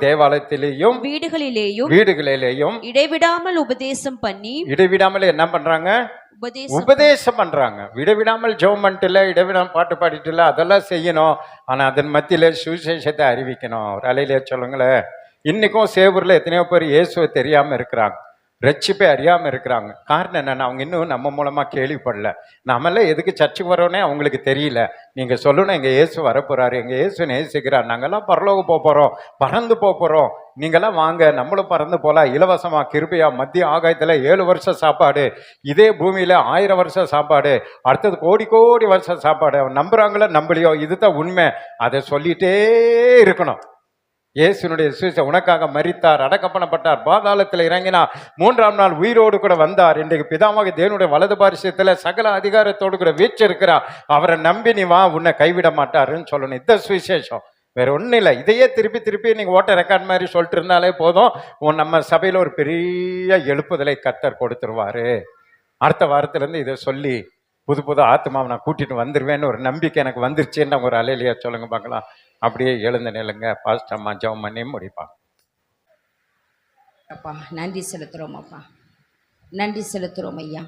Speaker 2: தேவாலயத்திலேயும்
Speaker 1: வீடுகளிலேயும்
Speaker 2: இடைவிடாமல் உபதேசம் பண்ணி
Speaker 1: இடைவிடாமல் என்ன பண்றாங்க? உபதேசம் பண்றாங்க. இடைவிடாமல் ஜெபம் பண்ணிட்டு இல்ல, இடைவிடாமல் பாட்டு பாடிட்டு இல்ல, அதெல்லாம் செய்யணும். ஆனா அதன் மத்தியில சுவிசேஷத்தை அறிவிக்கணும். ஒரு அலையிலே சொல்லுங்களேன். இன்னைக்கும் சேவூர்ல எத்தனையோ பேர் இயேசுவை தெரியாம இருக்கிறாங்க, ரட்சிப்பை அறியாம இருக்கிறாங்க. காரணம் என்னன்னா, அவங்க இன்னும் நம்ம மூலமா கேள்விப்படல. நம்மளாம் எதுக்கு சர்ச்சுக்கு வரோன்னே அவங்களுக்கு தெரியல. நீங்க சொல்லணும், எங்க இயேசு வரப்போறாரு, எங்க இயேசு நேசிக்கிறார், நாங்கெல்லாம் பரலோகம் போறோம், பறந்து போறோம், நீங்கெல்லாம் வாங்க, நம்மளும் பறந்து போலாம், இலவசமா கிருபையா, மத்திய ஆகாயத்துல 7 வருஷம் சாப்பாடு, இதே பூமியில 1000 வருஷம் சாப்பாடு, அடுத்தது கோடி கோடி வருஷம் சாப்பாடு. அவன் நம்புறாங்களோ நம்பலையோ, இதுதான் உண்மை. அதை சொல்லிட்டே இருக்கணும். இயேசுனுடைய சுவிசேஷம், உனக்காக மரித்தார், அடக்கம் பண்ணப்பட்டார், பாதாளத்தில் இறங்கினார், 3ஆம் நாள் உயிரோடு கூட வந்தார், இன்றைக்கு பிதாவாகிய தேவனுடைய வலது பாரிசத்துல சகல அதிகாரத்தோடு கூட வீற்றிருக்கிறார், அவரை நம்பி நீ வா, உன்னை கைவிட மாட்டாருன்னு சொல்லணும். இந்த சுவிசேஷம் வேற ஒன்றும் இல்லை. இதையே திருப்பி திருப்பி நீங்கள் ஓட்ட ரெக்கார்ட் மாதிரி சொல்லிட்டு இருந்தாலே போதும், நம்ம சபையில் ஒரு பெரிய எழுப்புதலை கர்த்தர் கொடுத்துருவாரு. அடுத்த வாரத்திலேருந்து இதை சொல்லி புது ஆத்மாவை நான் கூட்டிட்டு வந்துடுவேன்னு ஒரு நம்பிக்கை எனக்கு வந்துருச்சுன்னு ஒரு அலையிலையா சொல்லுங்க பார்க்கலாம். அப்படியே எழுந்து நிலுங்க. பாஸ்ட் அம்மா ஜெபம் பண்ணி முடிப்பாங்க.
Speaker 3: அப்பா நன்றி செலுத்துறோம். அப்பா நன்றி செலுத்துறோம் ஐயா.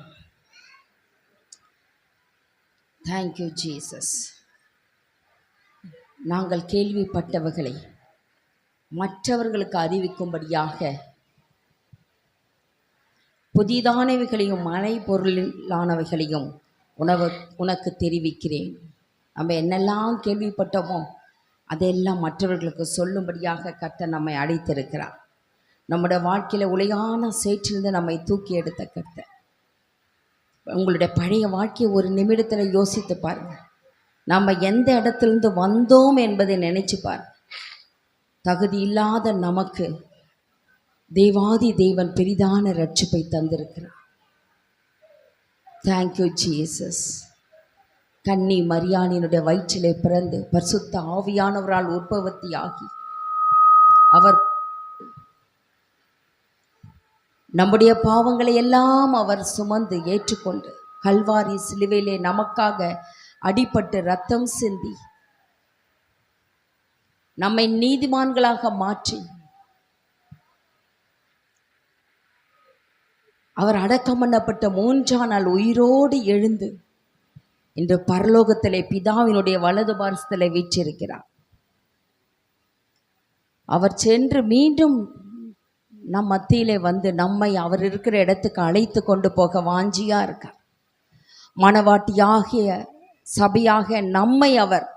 Speaker 3: Thank you Jesus. நாங்கள் கேள்விப்பட்டவர்களை மற்றவர்களுக்கு அறிவிக்கும்படியாக புதிதானவைகளையும் மலை பொருளானவைகளையும் உனக்கு தெரிவிக்கிறேன். நம்ம என்னெல்லாம் கேள்விப்பட்டோமோ அதெல்லாம் மற்றவர்களுக்கு சொல்லும்படியாக கர்த்தர் நம்மை அழைத்திருக்கிறார். நம்முடைய வாழ்க்கையில் உலையான சேற்றிலிருந்து நம்மை தூக்கி எடுத்த கர்த்தர். உங்களுடைய பழைய வாழ்க்கையை ஒரு நிமிடத்தில் யோசித்து பாருங்கள். நம்ம எந்த இடத்துலேருந்து வந்தோம் என்பதை நினைச்சு பாருங்க. தகுதி இல்லாத நமக்கு தேவாதி தேவன் பெரிதான ரட்சிப்பை தந்திருக்கிறார். Thank you Jesus. கன்னி மரியாளினுடைய வயிற்றிலே பிறந்து பரிசுத்த ஆவியானவரால் உற்பத்தியாகி அவர் நம்முடைய பாவங்களை எல்லாம் அவர் சுமந்து ஏற்றுக்கொண்டு கல்வாரி சிலுவையிலே நமக்காக அடிபட்டு ரத்தம் சிந்தி நம்மை நீதிமான்களாக மாற்றி அவர் அடக்கம் பண்ணப்பட்ட 3ஆம் நாள் உயிரோடு எழுந்து இன்று பரலோகத்திலே பிதாவினுடைய வலது பாரசத்திலே வீற்றிருக்கிறார். அவர் சென்று மீண்டும் நம் மத்தியிலே வந்து நம்மை அவர் இருக்கிற இடத்துக்கு அழைத்து கொண்டு போக வாஞ்சியா இருக்கார். மணவாட்டியாகிய சபையாக நம்மை அவர்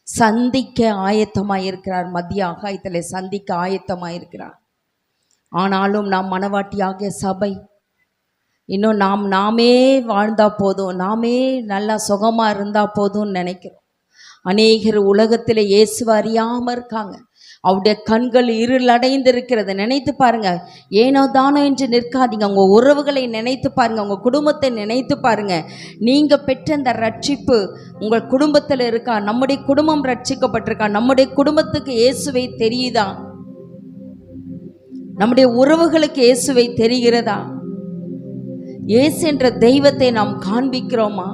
Speaker 3: சந்திக்க ஆயத்தமாயிருக்கிறார். மத்திய ஆகாயத்திலே சந்திக்க ஆயத்தமாயிருக்கிறார். ஆனாலும் நாம் மணவாட்டியாகிய சபை இன்னும் நாமே வாழ்ந்தா போதும், நாமே நல்லா சுகமாக இருந்தால் போதும்னு நினைக்கிறோம். அநேகர் உலகத்தில் இயேசுவை அறியாமல் இருக்காங்க. அவருடைய கண்கள் இருளடைந்து இருக்கிறது. நினைத்து பாருங்க. ஏனோ தானோ என்று நிற்காதீங்க. உங்கள் உறவுகளை நினைத்து பாருங்க, உங்கள் குடும்பத்தை நினைத்து பாருங்க. நீங்கள் பெற்ற அந்த ரட்சிப்பு உங்கள் குடும்பத்தில் இருக்கா? நம்முடைய குடும்பம் ரட்சிக்கப்பட்டிருக்கா? நம்முடைய குடும்பத்துக்கு இயேசுவை தெரியுதா? நம்முடைய உறவுகளுக்கு இயேசுவை தெரிகிறதா? இயேசு என்ற தெய்வத்தை நாம் காண்பிக்கிறோமா?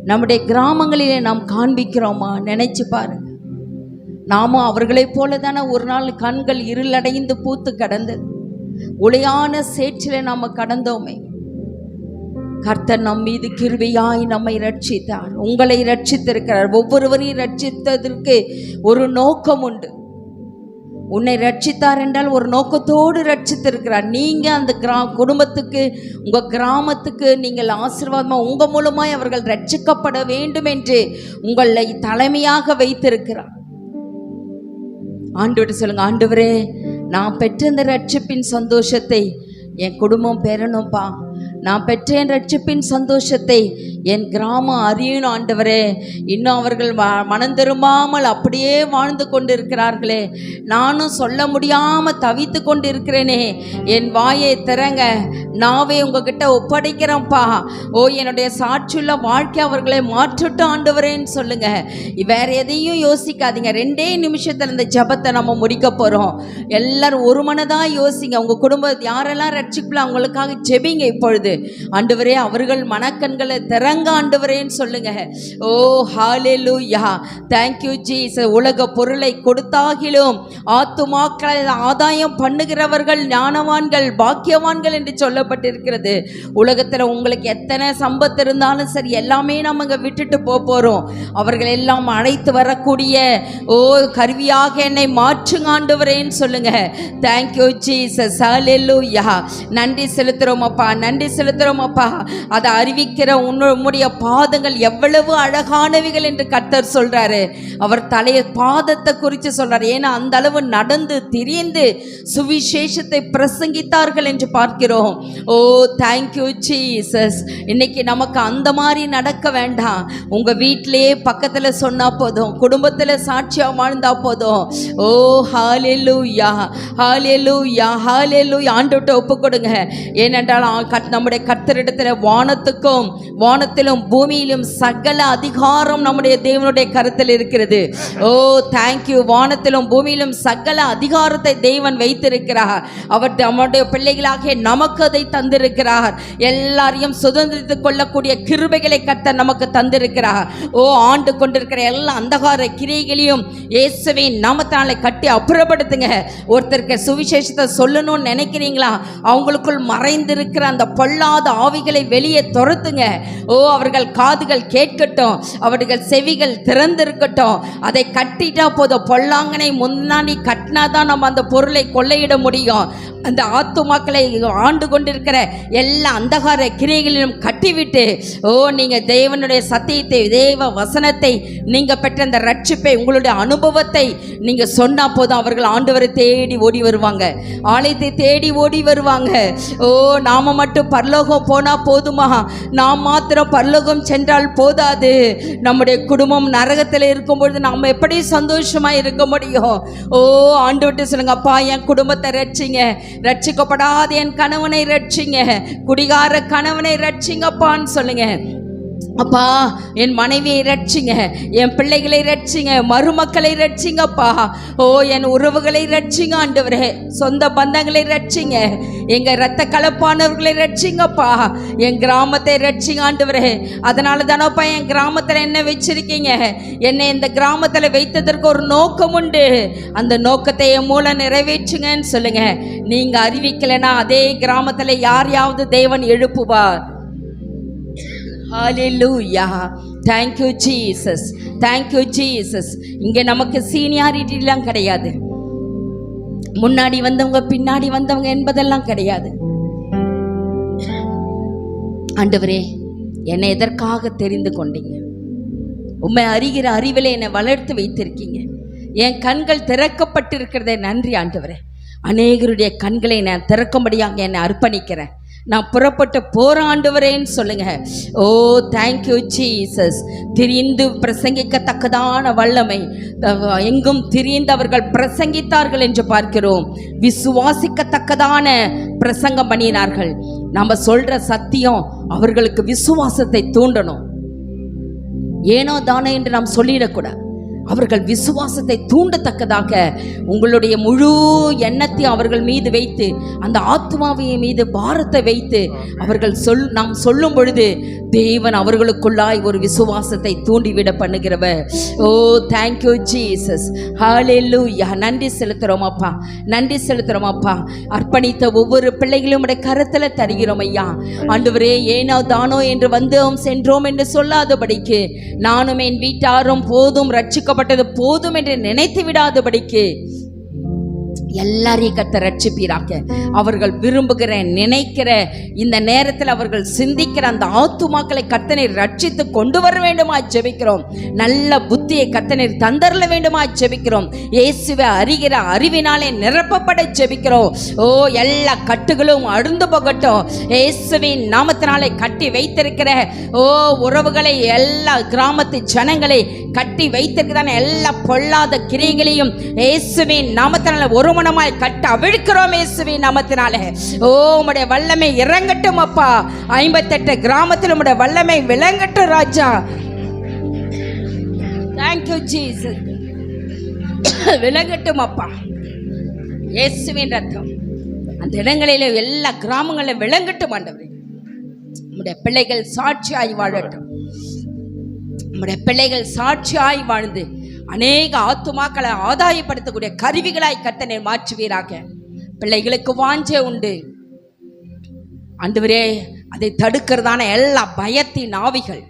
Speaker 3: நம்முடைய கிராமங்களிலே நாம் காண்பிக்கிறோமா? நினைச்சு பாருங்க. நாமும் அவர்களைப் போல தானே ஒரு நாள் கண்கள் இருளடைந்து பூத்து கடந்தது. உளையான சேற்றிலே நாம் கடந்தோமே. கர்த்தர் நம் மீது கிருபையாய் நம்மை ரட்சித்தார். உங்களை ரட்சித்திருக்கிறார். ஒவ்வொருவரையும் ரட்சித்ததற்கு ஒரு நோக்கம் உண்டு. உன்னை ரட்சித்தார் என்றால் ஒரு நோக்கத்தோடு ரட்சித்திருக்கிறார். நீங்கள் அந்த குடும்பத்துக்கு, உங்கள் கிராமத்துக்கு நீங்கள் ஆசீர்வாதமாக உங்கள் மூலமாய் அவர்கள் ரட்சிக்கப்பட வேண்டும் என்று உங்களை தலைமையாக வைத்திருக்கிறார். ஆண்டவர்கிட்ட சொல்லுங்க, ஆண்டவரே, நான் பெற்ற இந்த ரட்சிப்பின் சந்தோஷத்தை என் குடும்பம் பெறணும்ப்பா. நான் பெற்ற என் ரட்சிப்பின் சந்தோஷத்தை என் கிராமம் அறியணும் ஆண்டவரே. இன்னும் அவர்கள் மனம் திரும்பாமல் அப்படியே வாழ்ந்து கொண்டு இருக்கிறார்களே, நானும் சொல்ல முடியாமல் தவித்து கொண்டு இருக்கிறேனே, என் வாயை திறங்க, நாவே உங்ககிட்ட ஒப்படைக்கிறேன்ப்பா. ஓ என்னுடைய சாட்சியுள்ள வாழ்க்கை அவர்களை மாற்றட்டும் ஆண்டவரேன்னு சொல்லுங்க. வேற எதையும் யோசிக்காதீங்க. 2 நிமிஷத்துல இந்த ஜபத்தை நம்ம முடிக்க போறோம். எல்லாரும் ஒரு மனதா யோசிங்க. உங்க குடும்பம் யாரெல்லாம் ரட்சிக்கலாம் அவங்களுக்காக ஜெபிங்க. இப்பொழுது ஆண்டவரே அவர்கள் மனக்கண்களை திறங்க ஆண்டவரேன்னு சொல்லுங்க. ஓ ஹalleluya, thank you Jesus. உலக பொருளை கொடுத்தாகிலும் ஆத்துமாக்களை ஆதாயம் பண்ணுகிறவர்கள் ஞானவான்கள் பாக்கியவான்கள் என்று சொல்லப்பட்டிருக்கிறது. உலகத்துல உங்களுக்கு எத்தனை சம்பத்து இருந்தாலும் சரி, எல்லாமே நம்ம இங்க விட்டுட்டு போறோம். அவர்கள் எல்லாம் அழைத்து வரக்கூடிய ஓ கருவியாக என்னை மாற்றுங்க ஆண்டவரேன்னு சொல்லுங்க. தேங்க்யூ ஜீசஸ், ஹalleluya. நன்றி செலுத்துறோம் அப்பா, நன்றி செலுத்துறோம் அப்பா. அதை அறிவிக்கிற உன்னுடைய பாதங்கள் எவ்வளவு அழகானவைகள் என்று கர்த்தர் சொல்றாரு. அவர் தலைய பாதத்தை குறித்து சொல்றாரு. ஏன்னா அந்த அளவு நடந்து திரிந்து சுவிசேஷத்தை பிரசங்கித்தார்கள் என்று பார்க்கிறோம். ஓ தேங்க்யூ ஜீசஸ். இன்னைக்கு நமக்கு அந்த மாதிரி நடக்க வேண்டாம். உங்க வீட்டிலேயே பக்கத்துல சொன்னா போதும், குடும்பத்துல சாட்சியா வாழ்ந்தா போதும். ஓ ஹalleluya, ஹalleluya, ஹalleluya. ஆண்டவர்ட்ட ஒப்பு கொடுங்க. ஏனென்றால் நம்முடைய கர்த்தரிடத்துல வானத்திலும் பூமியிலும் சகல அதிகாரம் நம்முடைய தேவனுடைய கருத்தில் இருக்கிறது. ஓ தேங்க்யூ. வானத்திலும் பூமியிலும் சகல அதிகாரத்தை தேவன் வைத்திருக்கிறார். அவர் நம்முடைய பிள்ளைகளாகிய நமக்கு அதை தந்திருக்கிறார். எல்லாரையும் சுதந்திரித்துக் கொள்ளக்கூடிய கிருபைகளை கர்த்தர் நமக்கு தந்திருக்கிறார். ஓ ஆண்டு கொண்டிருக்கிற எல்லா அந்தகார கிரியைகளையும் இயேசுவின் நாமத்தாலே கட்டி அப்புறப்படுத்துங்க. ஒருத்தருக்கு சுவிசேஷத்தை சொல்லணும்னு நினைக்கிறீங்களா, அவங்களுக்குள் மறைந்திருக்கிற அந்த பொல்லாத ஆவிகளை வெளியே துரத்துங்க. ஓ அவர்கள் காதுகள் கேட்கட்டும், அவர்கள் செவிகள் திறந்திருக்கட்டும். அதை கட்டிட்டா போதும். பொல்லாங்கனை முன்னாடி கட்டினாதான் நம்ம அந்த பொருளை கொள்ளையிட முடியும். அந்த ஆத்துமாக்களை ஆண்டு கொண்டிருக்கிற எல்லா அந்தகார கிரியைகளிலும் கட்டிவிட்டு, ஓ நீங்க தேவனுடைய சத்தியத்தை, தேவ வசனத்தை, நீங்க பெற்ற அந்த ரட்சிப்பை, உங்களுடைய அனுபவத்தை நீங்க சொன்னா போதும், அவர்கள் ஆண்டவரை தேடி ஓடி வருவாங்க, ஆலயத்தை தேடி ஓடி வருவாங்க. ஓ நாம மட்டும் பரலோகம் போனா போதுமா? நாம் மாத்திரம் பரலோகம் சென்றால் போதாது. நம்முடைய குடும்பம் நரகத்தில் இருக்கும்பொழுது நாம் எப்படி சந்தோஷமா இருக்க முடியும்? ஓ ஆண்டவர்ட்ட சொல்லுங்க, அப்பா என் குடும்பத்தை ரட்சிங்க, ரட்சிக்கப்படாத என் கணவனை ரட்சிங்க, குடிகார கணவனை ரட்சிங்கப்பான்னு சொல்லுங்க. அப்பா என் மனைவியை ரட்சிங்க, என் பிள்ளைகளை ரட்சிங்க, மருமக்களை ரட்சிங்கப்பா. ஓ என் உறவுகளை ரட்சிங்க ஆண்டவரே, சொந்த பந்தங்களை ரட்சிங்க, எங்க இரத்த கலப்பானவர்களை ரட்சிங்கப்பா, என் கிராமத்தை ரட்சிங்க ஆண்டவரே. அதனால தானப்பா என் கிராமத்துல என்ன வச்சிருக்கீங்க, என்னை இந்த கிராமத்துல வைத்ததற்கு ஒரு நோக்கம் உண்டு. அந்த நோக்கத்தை என் மூலம் நிறைவேற்றுங்கன்னு சொல்லுங்க. நீங்க அறிவிக்கலைன்னா அதே கிராமத்துல யாரையாவது தேவன் எழுப்புவார். ஹalleluya, thank you Jesus, thank you Jesus. இங்க நமக்கு சீனியாரிட்டிலாம் கிடையாது, முன்னாடி வந்தவங்க பின்னாடி வந்தவங்க என்பதெல்லாம் கிடையாது. ஆண்டவரே என்னை எதற்காக தெரிந்து கொண்டீங்க? உம்மை அறிகிற அறிவிலே என்னை வளர்த்து வைத்திருக்கீங்க. என் கண்கள் திறக்கப்பட்டிருக்கிறதே நன்றி ஆண்டவரே. அநேகருடைய கண்களை நான் திறக்கும்படியாக என்னை அர்ப்பணிக்கிறேன். நான் புறப்பட்டு போற ஆண்டவரேன்னு சொல்லுங்க. ஓ தேங்க்யூ ஜீசஸ். திரிந்து பிரசங்கிக்கத்தக்கதான வல்லமை, எங்கும் திரிந்து அவர்கள் பிரசங்கித்தார்கள் என்று பார்க்கிறோம். விசுவாசிக்கத்தக்கதான பிரசங்கம் பண்ணினார்கள். நம்ம சொல்ற சத்தியம் அவர்களுக்கு விசுவாசத்தை தூண்டணும். ஏனோ தானே என்று நாம் சொல்லிடக்கூடாது. அவர்கள் விசுவாசத்தை தூண்டத்தக்கதாக உங்களுடைய முழு எண்ணத்தை அவர்கள் மீது வைத்து, அந்த ஆத்மாவின் மீது பாரத்தை வைத்து அவர்கள் நாம் சொல்லும் பொழுது தேவன் அவர்களுக்குள்ளாய் ஒரு விசுவாசத்தை தூண்டிவிட பண்ணுகிறவர். ஓ தேங்க்யூ ஜீசஸ், ஹalleluya. நன்றி செலுத்துறோம் அப்பா, நன்றி செலுத்துறோம் அப்பா. அர்ப்பணித்த ஒவ்வொரு பிள்ளைகளும் உடைய கரத்துல தருகிறோம் ஐயா. ஆண்டவரே ஏனோ தானோ என்று வந்தோம் சென்றோம் என்று சொல்லாதபடிக்கு, நானும் என் வீட்டாரும் போதும் ரட்சிக்க போதும் என்று நினைத்து விடாதபடிக்கு எல்லாரையும் கர்த்தர் ரட்சிப்பீராக. அவர்கள் விரும்புகிற நினைக்கிற இந்த நேரத்தில் அவர்கள் சிந்திக்கிற அந்த ஆத்துமாக்களை கர்த்தனை ரட்சித்து கொண்டு வர வேண்டுமா ஜெபிக்கிறோம். நல்ல புத்தியை கர்த்தனை தந்தரல வேண்டுமா ஜெபிக்கிறோம். இயேசுவை அறிகிற அறிவினாலே நிரப்பப்பட ஜெபிக்கிறோம். ஓ, எல்லா கட்டுகளும் அழுந்து போகட்டும். இயேசுவின் நாமத்தினாலே கட்டி வைத்திருக்கிற உறவுகளை, எல்லா கிராமத்து ஜனங்களை கட்டி வைத்திருக்கிறான எல்லா பொல்லாத கிரியைகளையும் இயேசுவின் நாமத்தினாலே ஒரு மனமாய் கட்ட அவிழ்க்கிறோம். இயேசுவின் நாமத்தினாலே உம்முடைய வல்லமை இறங்கட்டும் அப்பா. 58 கிராமத்தில் உம்முடைய வல்லமை விளங்கட்டும் ராஜா. Thank you Jesus. விளங்கட்டும் அப்பா. இயேசுவின் ரத்தம் அந்த இடங்களிலே எல்லா கிராமங்களிலும் விளங்கட்டும் ஆண்டவரே. உம்முடைய பிள்ளைகள் சாட்சியாய் வாழட்டும். உம்முடைய பிள்ளைகள் சாட்சியாய் வாழ்ந்து அநேக ஆத்துமாக்களை ஆதாயப்படுத்தக்கூடிய கருவிகளாய் கர்த்தனை மாற்றுவீராக. பிள்ளைகளுக்கு வாஞ்சை உண்டு ஆண்டவரே, அதை தடுக்கிறதான எல்லா பயத்தின் ஆவிகள்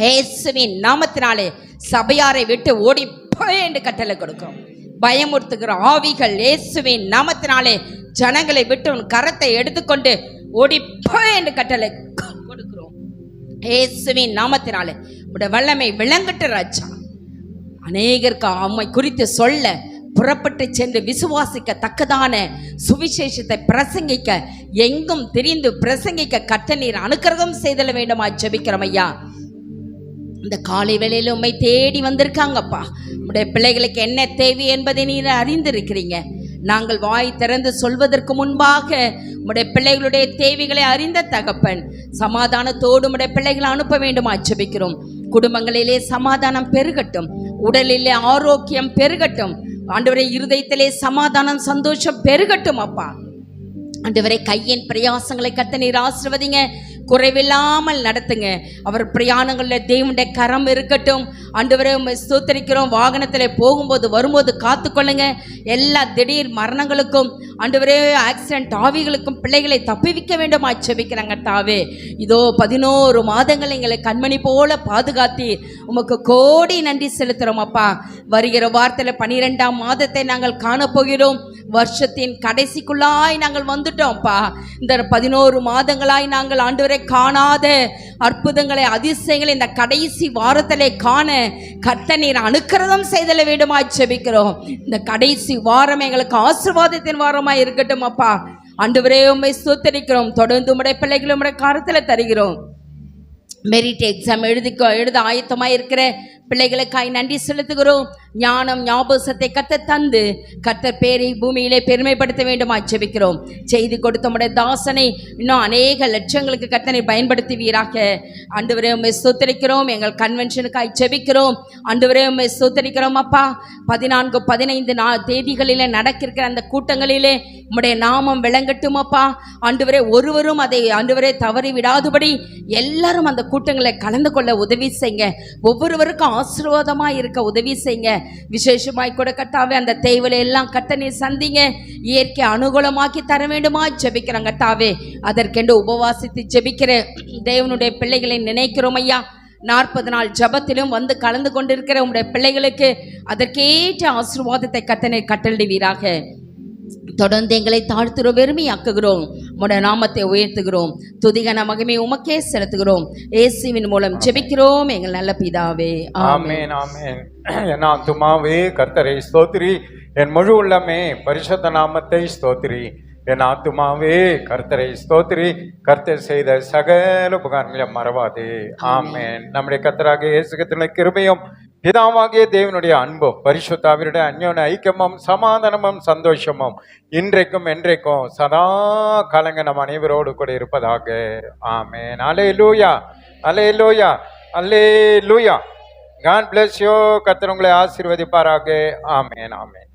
Speaker 3: இயேசுவின் நாமத்தினாலே சபையாரை விட்டு ஓடி போய் என்று கட்டளை கொடுக்கிறோம். பயமுறுத்துகிற ஆவிகள் இயேசுவின் நாமத்தினாலே ஜனங்களை விட்டு உன் கரத்தை எடுத்துக்கொண்டு ஓடி போய் என்று கட்டளை கொடுக்கிறோம். இயேசுவின் நாமத்தினாலே உடைய வல்லமை விளங்கட்டு ராஜா. அநேகருக்கு அம்மை குறித்து சொல்ல புறப்பட்டு சென்று விசுவாசிக்க தக்கதான சுவிசேஷத்தை பிரசங்கிக்க, எங்கும் தெரிந்து பிரசங்கிக்க கர்த்தர் அனுக்கிரகம் செய்தல வேண்டுமா ஜெபிக்கிறோம் ஐயா. இந்த காலை வேளையில உம்மை தேடி வந்திருக்காங்கப்பா. உடைய பிள்ளைகளுக்கு என்ன தேவை என்பதை நீர் அறிந்திருக்கிறீங்க. நாங்கள் வாய் திறந்து சொல்வதற்கு முன்பாக உடைய பிள்ளைகளுடைய தேவைகளை அறிந்த தகப்பன், சமாதானத்தோடு உடைய பிள்ளைகளை அனுப்ப வேண்டுமா ஜெபிக்கிறோம். குடும்பங்களிலே சமாதானம் பெருகட்டும், உடலிலே ஆரோக்கியம் பெருகட்டும் ஆண்டவரே. இருதயத்திலே சமாதானம் சந்தோஷம் பெருகட்டும் அப்பா. ஆண்டவரே, கையின் பிரயாசங்களை கர்த்தர் நீர் ஆசீர்வதிங்க, குறைவில்லாமல் நடத்துங்க. அவர் பிரயாணங்களில் தேவனுடைய கரம் இருக்கட்டும் ஆண்டவரே. ஸ்தோத்திரிக்கிறோம். வாகனத்தில் போகும்போது வரும்போது காத்துக்கொள்ளுங்க. எல்லா திடீர் மரணங்களுக்கும் ஆண்டவரே, ஆக்சிடென்ட் ஆவிகளுக்கும் பிள்ளைகளை தப்பிவிக்க வேண்டும் ஜெபிக்கிறாங்க தாவே. இதோ 11 மாதங்கள் எங்களை கண்மணி போல பாதுகாத்தி உமக்கு கோடி நன்றி செலுத்துகிறோம் அப்பா. வருகிற வாரத்தில் 12ஆம் மாதத்தை நாங்கள் காணப்போகிறோம். வருஷத்தின் கடைசிக்குள்ளாய் நாங்கள் வந்துட்டோம்ப்பா. இந்த 11 மாதங்களாய் நாங்கள் ஆண்டவரை காணாத அற்புதங்களை, அதிசயங்களை இந்த கடைசி வாரத்திலே காண கர்த்தர் நீர் அனுக்கிரகம் செய்தல வேண்டுமா ஜெபிக்கிறோம். இந்த கடைசி வாரம் எங்களுக்கு ஆசீர்வாதத்தின் வாரமா இருக்கட்டும் அப்பா. ஆண்டவரே, உம்மை ஸ்தோத்திரிக்கிறோம். தொடர்ந்து உம்முடைய பிள்ளைகளை உம்முடைய கரத்தில் தருகிறோம். மெரிட் எக்ஸாம் எழுத ஆயத்தமாக இருக்கிற பிள்ளைகளுக்காய் நன்றி செலுத்துகிறோம். ஞானம் ஞாபகத்தை கர்த்தர் தந்து கர்த்தர் பேரை பூமியிலே பெருமைப்படுத்த வேண்டுமா ஜெபிக்கிறோம். செய்தி கொடுத்த உம்முடைய தாசனை இன்னும் அநேக லட்சங்களுக்கு கர்த்தரை பயன்படுத்துவீராக. ஆண்டவரே, உம்மை ஸ்தோத்திரிக்கிறோம். எங்கள் கன்வென்ஷனுக்காய் ஜெபிக்கிறோம். ஆண்டவரே, உம்மை ஸ்தோத்திரிக்கிறோம் அப்பா. 14, 15 தேதிகளிலே நடக்கிற அந்த கூட்டங்களிலே உம்முடைய நாமம் விளங்கட்டும் அப்பா. ஆண்டவரே, ஒருவரும் அதை ஆண்டவரே தவறி விடாதபடி எல்லாரும் அந்த கூட்டங்களை கலந்து கொள்ள உதவி செய்யுங்க. ஒவ்வொருவருக்கும் ஆசீர்வாதமாய் இருக்க உதவி செய்யுங்க. விசேஷமாய் கூட கர்த்தாவே, அந்த தேவையை எல்லாம் கர்த்தர் நீர் சந்திங்க. இயற்கை அனுகூலமாக்கி தர வேண்டுமா ஜெபிக்கிறோம் கர்த்தாவே. அதற்கென்று உபவாசித்து ஜெபிக்கிற தேவனுடைய பிள்ளைகளை நினைக்கிறோம் ஐயா. 40 நாள் ஜபத்திலும் வந்து கலந்து கொண்டிருக்கிற உங்களுடைய பிள்ளைகளுக்கு அதற்கேற்ற ஆசீர்வாதத்தை கர்த்தர் நீர் கட்டளையிடுவீராக. தொடர்ந்து எங்களை தாழ்த்துகிறோம், வெறுமையாக்குகிறோம். உம்முடைய நாமத்தை உயர்த்துகிறோம். துதிகன மகிமை உமக்கே செலுத்துகிறோம். இயேசுவின் மூலம் ஜெபிக்கிறோம் எங்கள் நல்ல பிதாவே.
Speaker 1: ஆமென், ஆமென். என் ஆத்துமாவே கர்த்தரை ஸ்தோத்திரி, என் முழு உள்ளமே பரிசுத்த நாமத்தை ஸ்தோத்திரி. என் ஆத்துமாவே கர்த்தரை ஸ்தோத்திரி, கர்த்தர் செய்த சகல உபகாரங்களை மறவாதே. ஆமென். நம்முடைய கர்த்தராகிய இயேசு கிறிஸ்துவின் கிருபையும் பிதாவாகிய தேவனுடைய அன்பும் பரிசுத்தாவினுடைய அந்யோன்ய ஐக்கியமும் சமாதானமும் சந்தோஷமும் இன்றைக்கும் என்றைக்கும் சதா காலங்க நம் அனைவரோடு கூட இருப்பதாக. ஆமென். அல்லேலூயா, அல்லேலூயா, அல்லேலூயா. God bless you. கர்த்தர் உங்களை ஆசீர்வதிப்பாராக. ஆமென், ஆமென்.